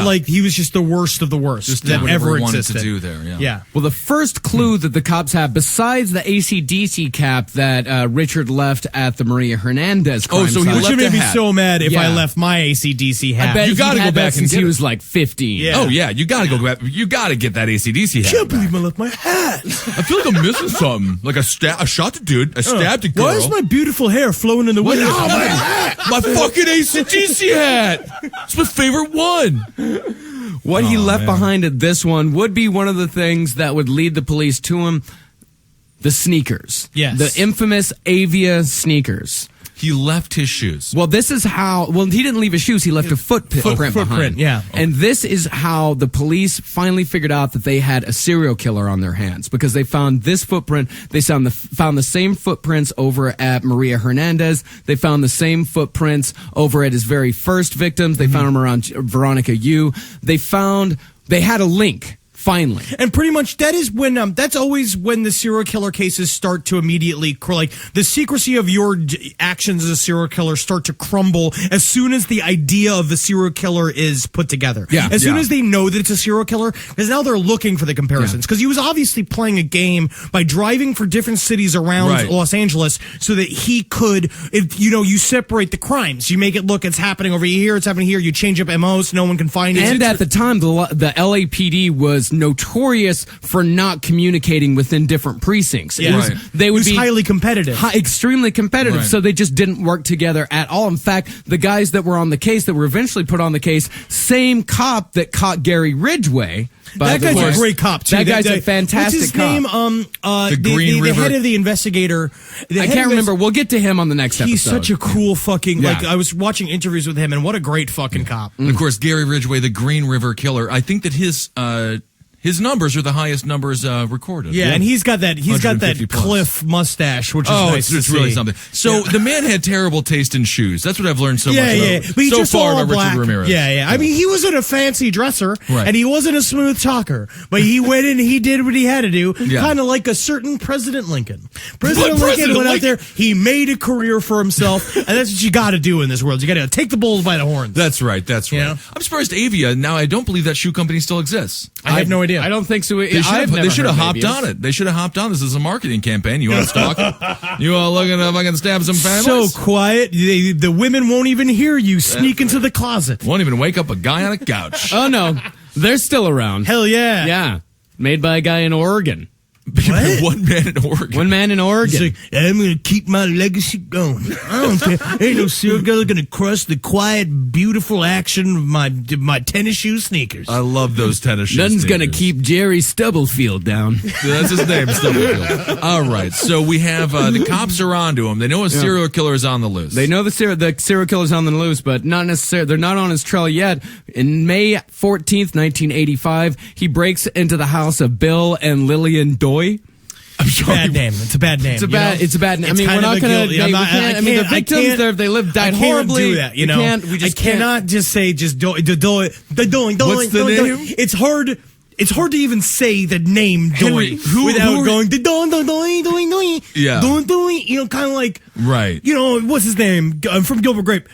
Like he was just the worst of the worst that ever existed. To do there. Yeah. Well, the first clue that the cops have, besides the AC/DC cap that Richard left at the Maria Hernandez crime so he site, left which made me hat. so mad if I left my AC/DC hat. I bet You gotta he had go back that and since he get was like 15. Yeah. Oh yeah, you gotta go back. You gotta get that AC/DC hat. I can't believe I left my hat. I feel like I'm missing something. Like I shot the dude. I stabbed a girl. Why is my beautiful hair flowing in the wind? Oh, my hat! My fucking AC/DC hat! It's my favorite one. What he left behind at this one would be one of the things that would lead the police to him. The sneakers. Yes. The infamous Avia sneakers. He left his shoes. Well, this is how. Well, he didn't leave his shoes. He left a footprint behind. Yeah. And this is how the police finally figured out that they had a serial killer on their hands, because they found this footprint. They found the same footprints over at Maria Hernandez. They found the same footprints over at his very first victims. They found them around Veronica Yu. They had a link. Finally. And pretty much that is when, that's always when the serial killer cases start to immediately, like, the secrecy of your actions as a serial killer start to crumble as soon as the idea of the serial killer is put together. Yeah. As soon as they know that it's a serial killer, because now they're looking for the comparisons. Because he was obviously playing a game by driving for different cities around Los Angeles so that he could, you separate the crimes. You make it look, it's happening over here, it's happening here. You change up MOs, no one can find it. And at the time, the LAPD was notorious for not communicating within different precincts. Yeah. They would be highly competitive. Extremely competitive, Right. so they just didn't work together at all. In fact, the guys that were on the case, that were eventually put on the case, same cop that caught Gary Ridgway. That guy's a great cop, too. That guy's a fantastic what's his cop. name? the the head of the investigator. I can't remember. We'll get to him on the next episode. He's such a cool fucking, Yeah. I was watching interviews with him, and what a great fucking cop. And of course, Gary Ridgway, the Green River Killer. I think that his numbers are the highest numbers recorded. Yeah, and he's got that 150 plus. cliff mustache, which is nice it's to really see. something. So the man had terrible taste in shoes. That's what I've learned so much about, But he's so just far all about black. Richard Ramirez. Yeah. I mean, he wasn't a fancy dresser, Right. and he wasn't a smooth talker, but he went in and he did what he had to do, Yeah. kind of like a certain President Lincoln. President Lincoln President went out Lincoln? there, he made a career for himself, and that's what you got to do in this world. You got to take the bulls by the horns. That's right. Yeah. I'm surprised Avia, now I don't believe that shoe company still exists. I have no idea. I don't think so. They should have hopped on it. They should have hopped on this as a marketing campaign. You want to stalk? You are looking if I can stab some families? So quiet, the women won't even hear you sneak into the closet. Won't even wake up a guy on a couch. Oh no, they're still around. Hell yeah. Yeah, made by a guy in Oregon. What? One man in Oregon. One man in Oregon. He's like, I'm going to keep my legacy going. I don't care. Ain't no serial killer going to crush the quiet, beautiful action of my tennis shoe sneakers. I love those tennis shoes. Nothing's gonna keep Jerry Stubblefield down. That's his name, Stubblefield. All right, so we have the cops are onto him. They know a serial killer is on the loose. They know the serial killer's on the loose, but not necessarily. They're not on his trail yet. In May 14th, 1985, he breaks into the house of Bill and Lillian Doy. I'm sorry. Bad name. It's a bad name. It's a bad. It's a bad name. I mean, we're not going to. I mean, the victims, they died horribly. Do that, you know. I cannot just say do it. What's the name? It's hard. It's hard to even say the name Henry, Doy without going doing. Yeah. Doing. You know, kind of like right. You know, what's his name from Gilbert Grape.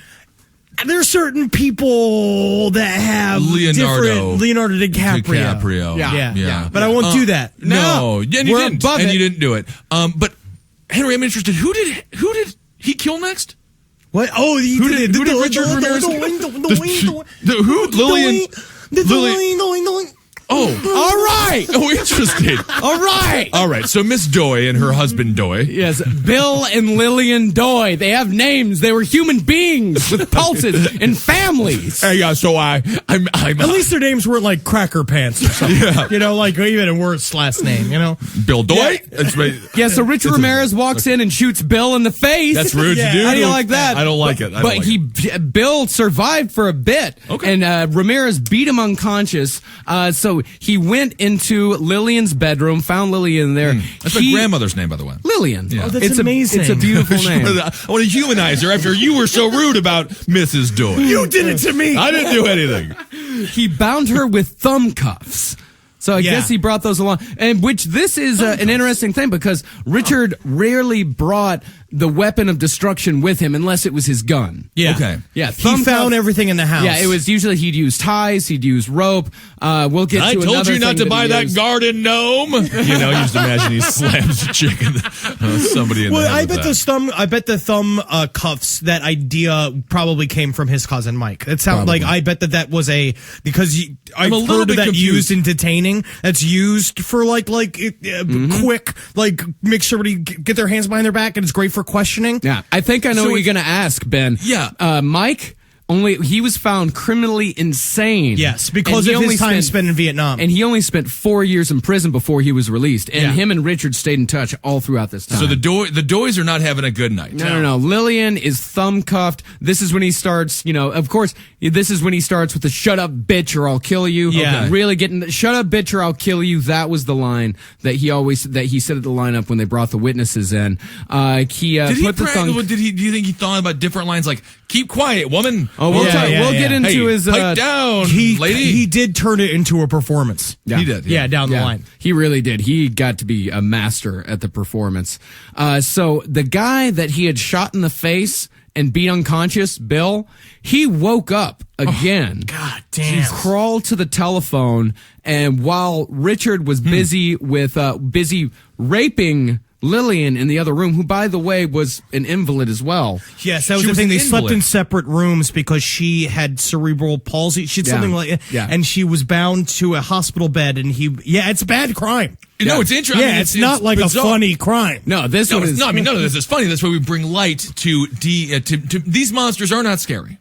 There are certain people that have Leonardo DiCaprio. Yeah. But I won't do that. No, and you didn't. And you didn't do it. But Henry, I'm interested. Who did he kill next? What? Oh, who did Richard Ramirez? Lily. Oh, all right. Oh, interesting. All right. So Miss Doy and her husband Doy. Yes, Bill and Lillian Doy. They have names. They were human beings with pulses and families. Yeah. So I'm. At least their names weren't like Cracker Pants or something. Yeah. You know, like even a worse last name. You know, Bill Doy. Yeah. That's right. Yeah. So Richard Ramirez walks in and shoots Bill in the face. That's rude to do. How do you like that? I don't like it. Bill survived for a bit. Okay. And Ramirez beat him unconscious. So he went into Lillian's bedroom, found Lillian there. That's my grandmother's name, by the way. Lillian. Yeah. Oh, that's amazing. It's a beautiful name. I want to humanize her after you were so rude about Mrs. Doy. You did it to me. I didn't do anything. He bound her with thumb cuffs. So I guess he brought those along, and which this is an interesting thing because Richard rarely brought the weapon of destruction with him unless it was his gun. Yeah. Okay. Yeah. He found everything in the house. Yeah, it was usually he'd use ties, he'd use rope. We'll get I to told another you not thing to buy that used. garden gnome. You know, you just imagine he slams the chicken. Somebody in Well, there. I bet the thumb cuffs. That idea probably came from his cousin Mike. It sounds like I bet that was because I've heard of that used in detaining. That's used for quick, like make somebody get their hands behind their back, and it's great for questioning. Yeah, I think I know what you're going to ask, Ben. Yeah. Mike, he was found criminally insane. Yes, because of his time spent in Vietnam. And he only spent 4 years in prison before he was released. And him and Richard stayed in touch all throughout this time. So the Doys are not having a good night. No. Lillian is thumb cuffed. This is when he starts, of course, this is when he starts with the shut up bitch or I'll kill you. Yeah. Okay. Really getting the shut up bitch or I'll kill you. That was the line that he said at the lineup when they brought the witnesses in. Do you think he thought about different lines like, keep quiet, woman? Oh, we'll get into his pipe down, lady. He did turn it into a performance. Yeah. He did. Yeah, down the line. He really did. He got to be a master at the performance. So the guy that he had shot in the face and beat unconscious, Bill, he woke up again. God damn. He crawled to the telephone, and while Richard was busy raping Lillian in the other room, who, by the way, was an invalid as well. Yes, that was the thing. They slept in separate rooms because she had cerebral palsy. She had something like, and she was bound to a hospital bed. And it's a bad crime. No, it's interesting. Yeah, it's not like bizarre. A funny crime. No, none of this is funny. That's why we bring light to these monsters are not scary.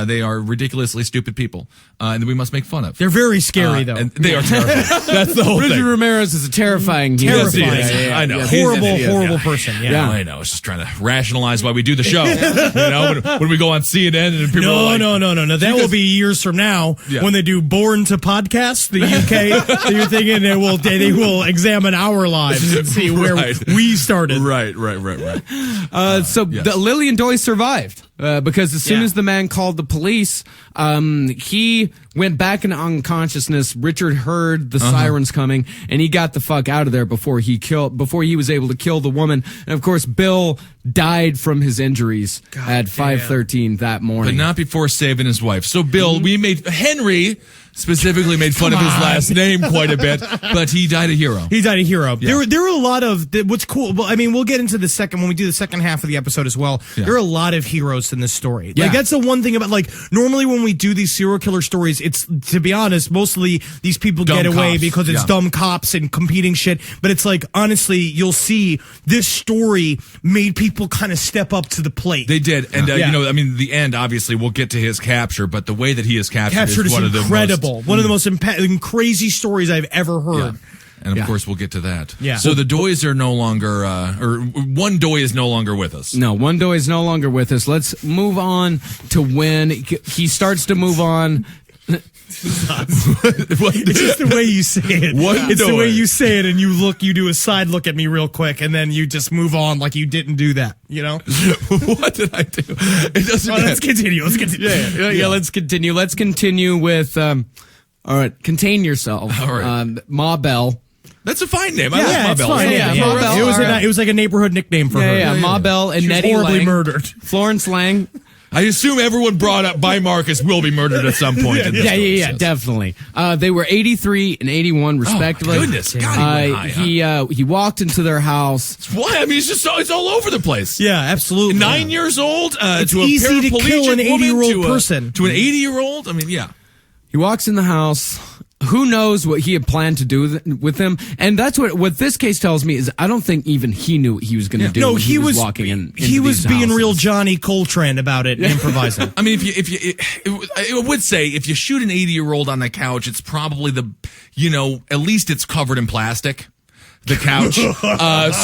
They are ridiculously stupid people, and we must make fun of. They're very scary, though. And they are terrifying. That's the whole thing. Richard Ramirez is a terrifying. I know. Horrible person. Yeah. I know. It's just trying to rationalize why we do the show. When we go on CNN and people are like, no. That will be years from now when they do Born to Podcast, the UK. You're thinking they will examine our lives and see where we started. Right. The Lillian Doy survived. Because as soon as the man called the police, he went back into unconsciousness. Richard heard the sirens coming, and he got the fuck out of there before he was able to kill the woman. And of course, Bill died from his injuries at 5:13 that morning, but not before saving his wife. So, Bill, Henry specifically made fun of his last name quite a bit, but he died a hero. Yeah. There were a lot of what's cool. Well, I mean, we'll get into when we do the second half of the episode as well. Yeah. There are a lot of heroes in this story. Like that's the one thing about normally when we do these serial killer stories, it's, to be honest, mostly these people get away because it's dumb cops and competing shit. But it's like, honestly, you'll see this story made people kind of step up to the plate. They did, and the end. Obviously, we'll get to his capture, but the way that he is captured is one incredible. One of the most crazy stories I've ever heard. Yeah. And of course, we'll get to that. Yeah. So the Doys are no longer, or one Doy is no longer with us. No, one Doy is no longer with us. Let's move on to when he starts to move on. It's just the way you say it. It's the way you say it, and you do a side look at me real quick, and then you just move on like you didn't do that. You know? What did I do? It doesn't matter. Let's continue. Let's continue. Let's continue with. All right, contain yourself. All right. Ma Bell. That's a fine name. I Yeah, like Ma it's Bell. fine. Yeah, Yeah, Ma Bell. It was like a neighborhood nickname for her. Yeah, Ma Bell and She was Nettie horribly Lang. murdered. Florence Lang. I assume everyone brought up by Marcus will be murdered at some point. in this story, Yeah, definitely. They were 83 and 81 respectively. Oh, my goodness. God, he went high, he walked into their house. Why? I mean, it's all over the place. Yeah, absolutely. 9 years old It's to a easy to kill an paraplegic woman, 80-year-old person. to an 80-year-old. I mean, yeah. He walks in the house. Who knows what he had planned to do with him? And that's what this case tells me is I don't think even he knew what he was going to do. No, when he was walking in. He was being houses. real Johnny Coltrane about it and improvising. I mean, it would say if you shoot an 80-year-old on the couch, it's probably at least it's covered in plastic. The couch,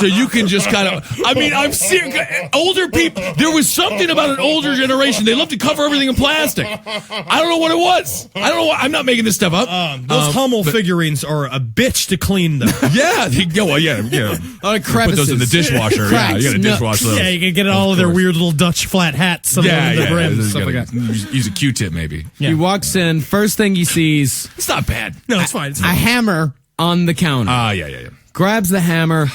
so you can just kind of. I mean, I'm serious. Older people. There was something about an older generation. They love to cover everything in plastic. I don't know what it was. I don't know. I'm not making this stuff up. Those Hummel figurines are a bitch to clean, though. Yeah. Yeah. A lot of Put crevices. those in the dishwasher. Yeah, you got to dishwash those. Yeah, you can get all of their weird little Dutch flat hats on the brim, stuff like that. Use a Q-tip, maybe. He walks in. First thing he sees, It's not bad. No, it's fine. a hammer on the counter. Yeah. Grabs the hammer,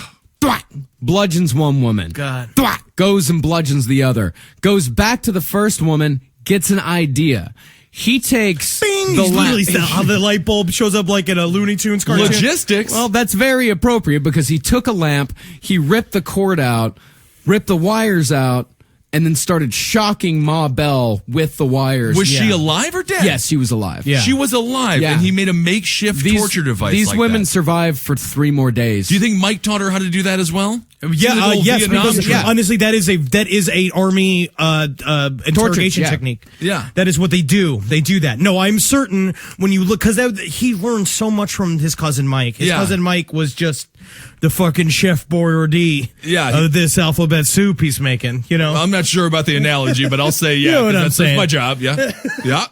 thwack, bludgeons one woman. God. Thwack, goes and bludgeons the other. Goes back to the first woman, gets an idea. He takes Bing! the Literally lamp. how the light bulb shows up like in a Looney Tunes cartoon. Logistics. Well, that's very appropriate because he took a lamp, he ripped the cord out, ripped the wires out, and then started shocking Ma Bell with the wires. Was she alive or dead? Yes, she was alive. Yeah. She was alive, Yeah. and he made a makeshift torture device. These like women that. survived for 3 more days. Do you think Mike taught her how to do that as well? Yeah, yes, Vietnam because trip. honestly, that is a army interrogation yeah. technique. Yeah. That is what they do. They do that. No, I'm certain when you look, because he learned so much from his cousin Mike. His cousin Mike was just the fucking chef Boyardee of this alphabet soup he's making. You know, I'm not sure about the analogy, but I'll say yeah. You know what I'm that's saying. my job. Yeah, yeah.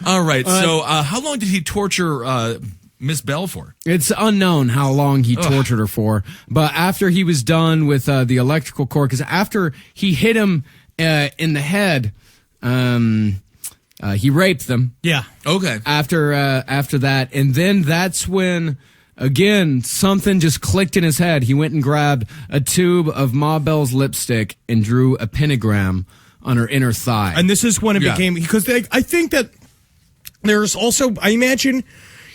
All right. So, how long did he torture Miss Bell for? It's unknown how long he tortured her for, but after he was done with the electrical cord, because after he hit him in the head, he raped them. Yeah. Okay. After that, and then that's when again something just clicked in his head. He went and grabbed a tube of Ma Bell's lipstick and drew a pentagram on her inner thigh. And this is when it became, because I think that there's also, I imagine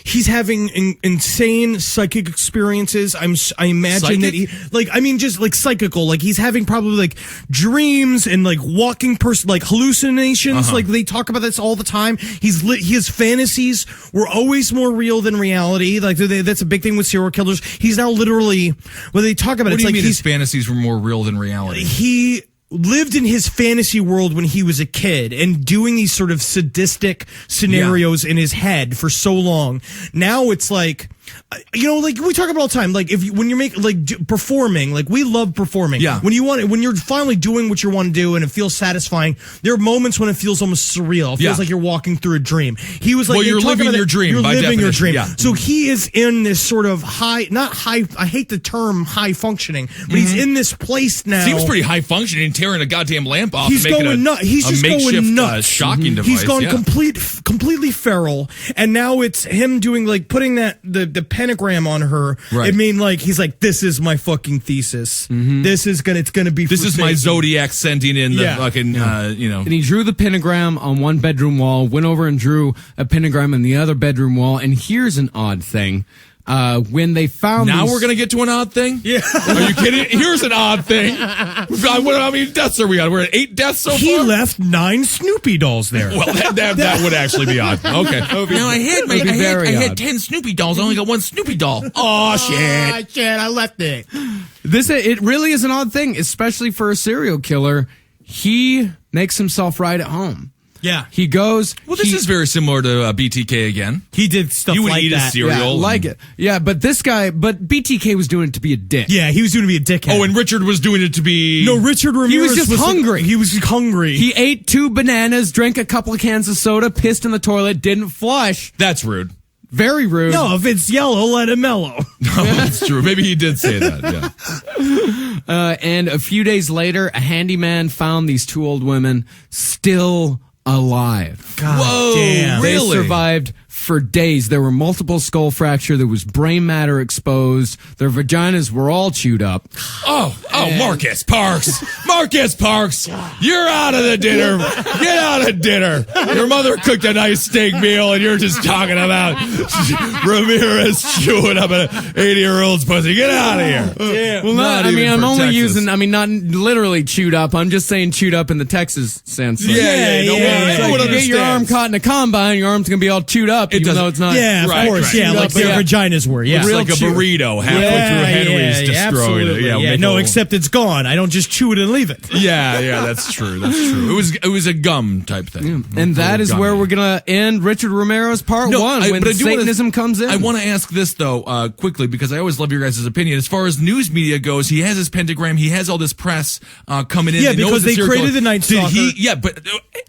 he's having insane psychic experiences. I imagine that he, just like psychical, like he's having probably like dreams and like walking like hallucinations. Like they talk about this all the time. His fantasies were always more real than reality. Like that's a big thing with serial killers. He's now literally, when they talk about it, What it's do you like mean his fantasies were more real than reality? he lived in his fantasy world when he was a kid and doing these sort of sadistic scenarios in his head for so long. Now it's like, like we talk about all the time, like when you're making, performing, like we love performing. Yeah. When you're finally doing what you want to do and it feels satisfying, there are moments when it feels almost surreal. It feels like you're walking through a dream. He was like, you're living your dream. You're by living your definition. dream. Yeah. So he is in this sort of I hate the term high functioning, but he's in this place now. Seems pretty high functioning, tearing a goddamn lamp off. He's and making going nuts. He's just going nuts. Shocking device. He's gone completely feral, and now it's him doing putting the pentagram on her. Right. It mean he's like, this is my fucking thesis. This is gonna be. This is my zodiac sending in the fucking And he drew the pentagram on one bedroom wall, went over and drew a pentagram in the other bedroom wall. And here's an odd thing. When they found Now these- we're going to get to an odd thing? Yeah. Are you kidding? Here's an odd thing. How many deaths are we on? We're at 8 deaths so He far? left 9 Snoopy dolls there. Well, that would actually be odd. Okay. No, I had 10 Snoopy dolls. I only got 1 Snoopy doll. Oh, shit. I left it. it really is an odd thing, especially for a serial killer. He makes himself right at home. Yeah. He goes. Well, this is very similar to BTK again. He did stuff You would like eat that. a cereal. Yeah, like it. Yeah, but BTK was doing it to be a dick. Yeah, he was going to be a dickhead. Oh, and Richard was doing it to be... No, Richard Ramirez He was just hungry. He was hungry. He ate 2 bananas, drank a couple of cans of soda, pissed in the toilet, didn't flush. That's rude. Very rude. No, if it's yellow, let it mellow. No, that's true. Maybe he did say that, yeah. And a few days later, a handyman found these 2 old women still alive. God Whoa, damn. They really? survived for days. There were multiple skull fracture. There was brain matter exposed. Their vaginas were all chewed up. Oh, Marcus Parks. Marcus Parks, you're out of the dinner. Get out of dinner. Your mother cooked a nice steak meal, and you're just talking about Ramirez chewing up an 80-year-old's pussy. Get out of here. Yeah. Well, Not I even mean, I'm for only Texas. using, not literally chewed up. I'm just saying chewed up in the Texas sense. Like, Yeah, no, yeah, well, yeah. everyone you get your arm understands. caught in a combine, your arm's going to be all chewed up, even doesn't- though it's not. Yeah, of Right, course. right. Yeah, Chewed like up, their yeah. vaginas were. Yeah. It's like a chew. burrito halfway through Henry's destroyed. absolutely. Yeah, Yeah, make no, a- except it's gone. I don't just chew it and leave it. Yeah, that's true. That's true. It was a gum type thing. And that is Gummy. where we're going to end Richard Romero's part 1 when but I do wanna- Satanism comes in. I want to ask this though, quickly, because I always love your guys' opinion. As far as news media goes, he has his pentagram. He has all this press coming in. Yeah, know because it's a they serial created killer. the Night Did Stalker. Yeah, but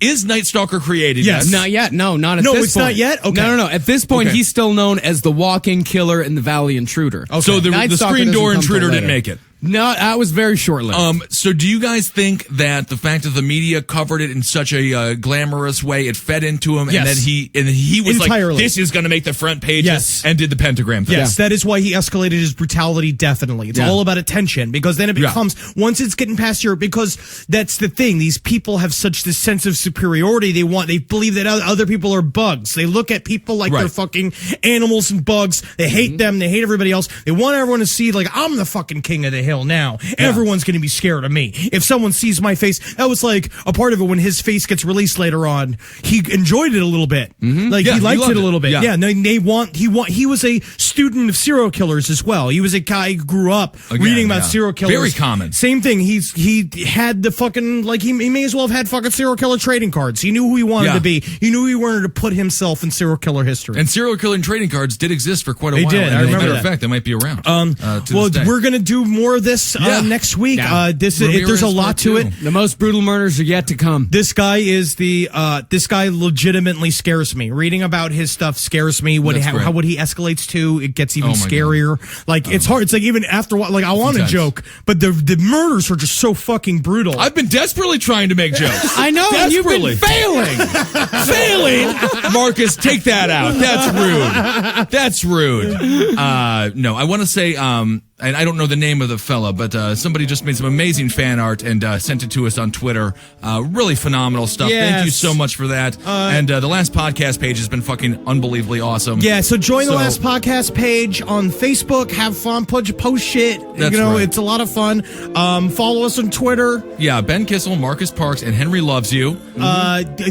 is Night Stalker created? Yes. Not yet. No, not at No, this it's point. not yet? Okay. No. At this point, Okay. he's still known as the walking killer and the Valley Intruder. So the Night Stalker screen doesn't door come till intruder didn't later. make it. No, that was very short-lived. So do you guys think that the fact that the media covered it in such a glamorous way, it fed into him, Yes. and then he was Entirely. like, "This is going to make the front pages," Yes. and did the pentagram thing. Yes, that is why he escalated his brutality, definitely. It's Yeah. all about attention, because then it Yeah. becomes, once it's getting past because that's the thing, these people have such this sense of superiority, they believe that other people are bugs. They look at people like Right. they're fucking animals and bugs. They hate them, they hate everybody else. They want everyone to see, like, I'm the fucking king of the hill now. Everyone's gonna be scared of me. If someone sees my face, that was like a part of it when his face gets released later on. He enjoyed it a little bit. Like, Yeah, he he liked loved it a it. little bit. Yeah. Yeah, he was a student of serial killers as well. He was a guy who grew up Again, reading about yeah. serial killers. Very common. Same thing. He had the fucking, like, he may as well have had fucking serial killer trading cards. He knew who he wanted Yeah. to be. He knew he wanted to put himself in serial killer history. And serial killing trading cards did exist for quite a They while. did. And I as a remember matter of that. fact, they might be around. To well, this day. we're gonna do more of this Yeah. next week. Yeah. There's Ramirez a lot part to two. it. The most brutal murders are yet to come. This guy is this guy legitimately scares me. Reading about his stuff scares me. What That's great. how what he escalates to, it gets even Oh my God. scarier. Like, it's hard. It's like, even after what, like, I want to Intense. joke, but the murders are just so fucking brutal. I've been desperately trying to make jokes. I know, and you've been Desperately. Failing. Marcus, take that out. That's rude. No, I want to say, and I don't know the name of the fella, but somebody just made some amazing fan art and sent it to us on Twitter. Really phenomenal stuff. Thank you Yes. so much for that. And the last podcast page has been fucking unbelievably awesome. Yeah, so join the So- last podcast page on Facebook. Have fun, post shit. That's you know, right. it's a lot of fun. Follow us on Twitter. Yeah, Ben Kissel, Marcus Parks, and Henry loves you.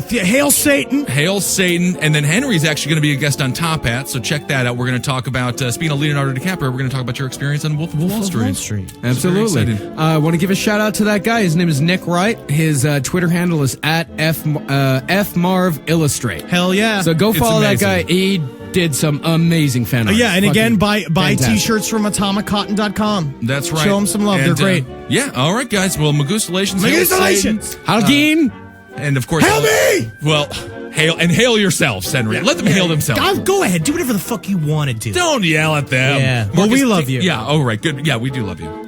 Hail Satan. Hail Satan. And then Henry's actually going to be a guest on Top Hat, so check that out. We're going to talk about, speaking of Leonardo DiCaprio, we're going to talk about your experience on Wolf of Wall Street. Absolutely. Very exciting. I want to give a shout out to that guy. His name is Nick Wright. His Twitter handle is at FMarvIllustrate. Hell yeah. So go It's follow that guy. amazing. He did some amazing fan art. Yeah, and again, buy fantastic. t-shirts from AtomicCotton.com. That's right. Show them some love. And, They're great. Yeah, all right, guys. Well, Magustalations. Magustalations. Halgeen. And of course, Hail me! Well, hail yourselves, Henry. Let them hail themselves. Go ahead. Do whatever the fuck you want to do. Don't yell at them. Yeah. Well, we love you. Yeah, all right, good. Yeah, we do love you.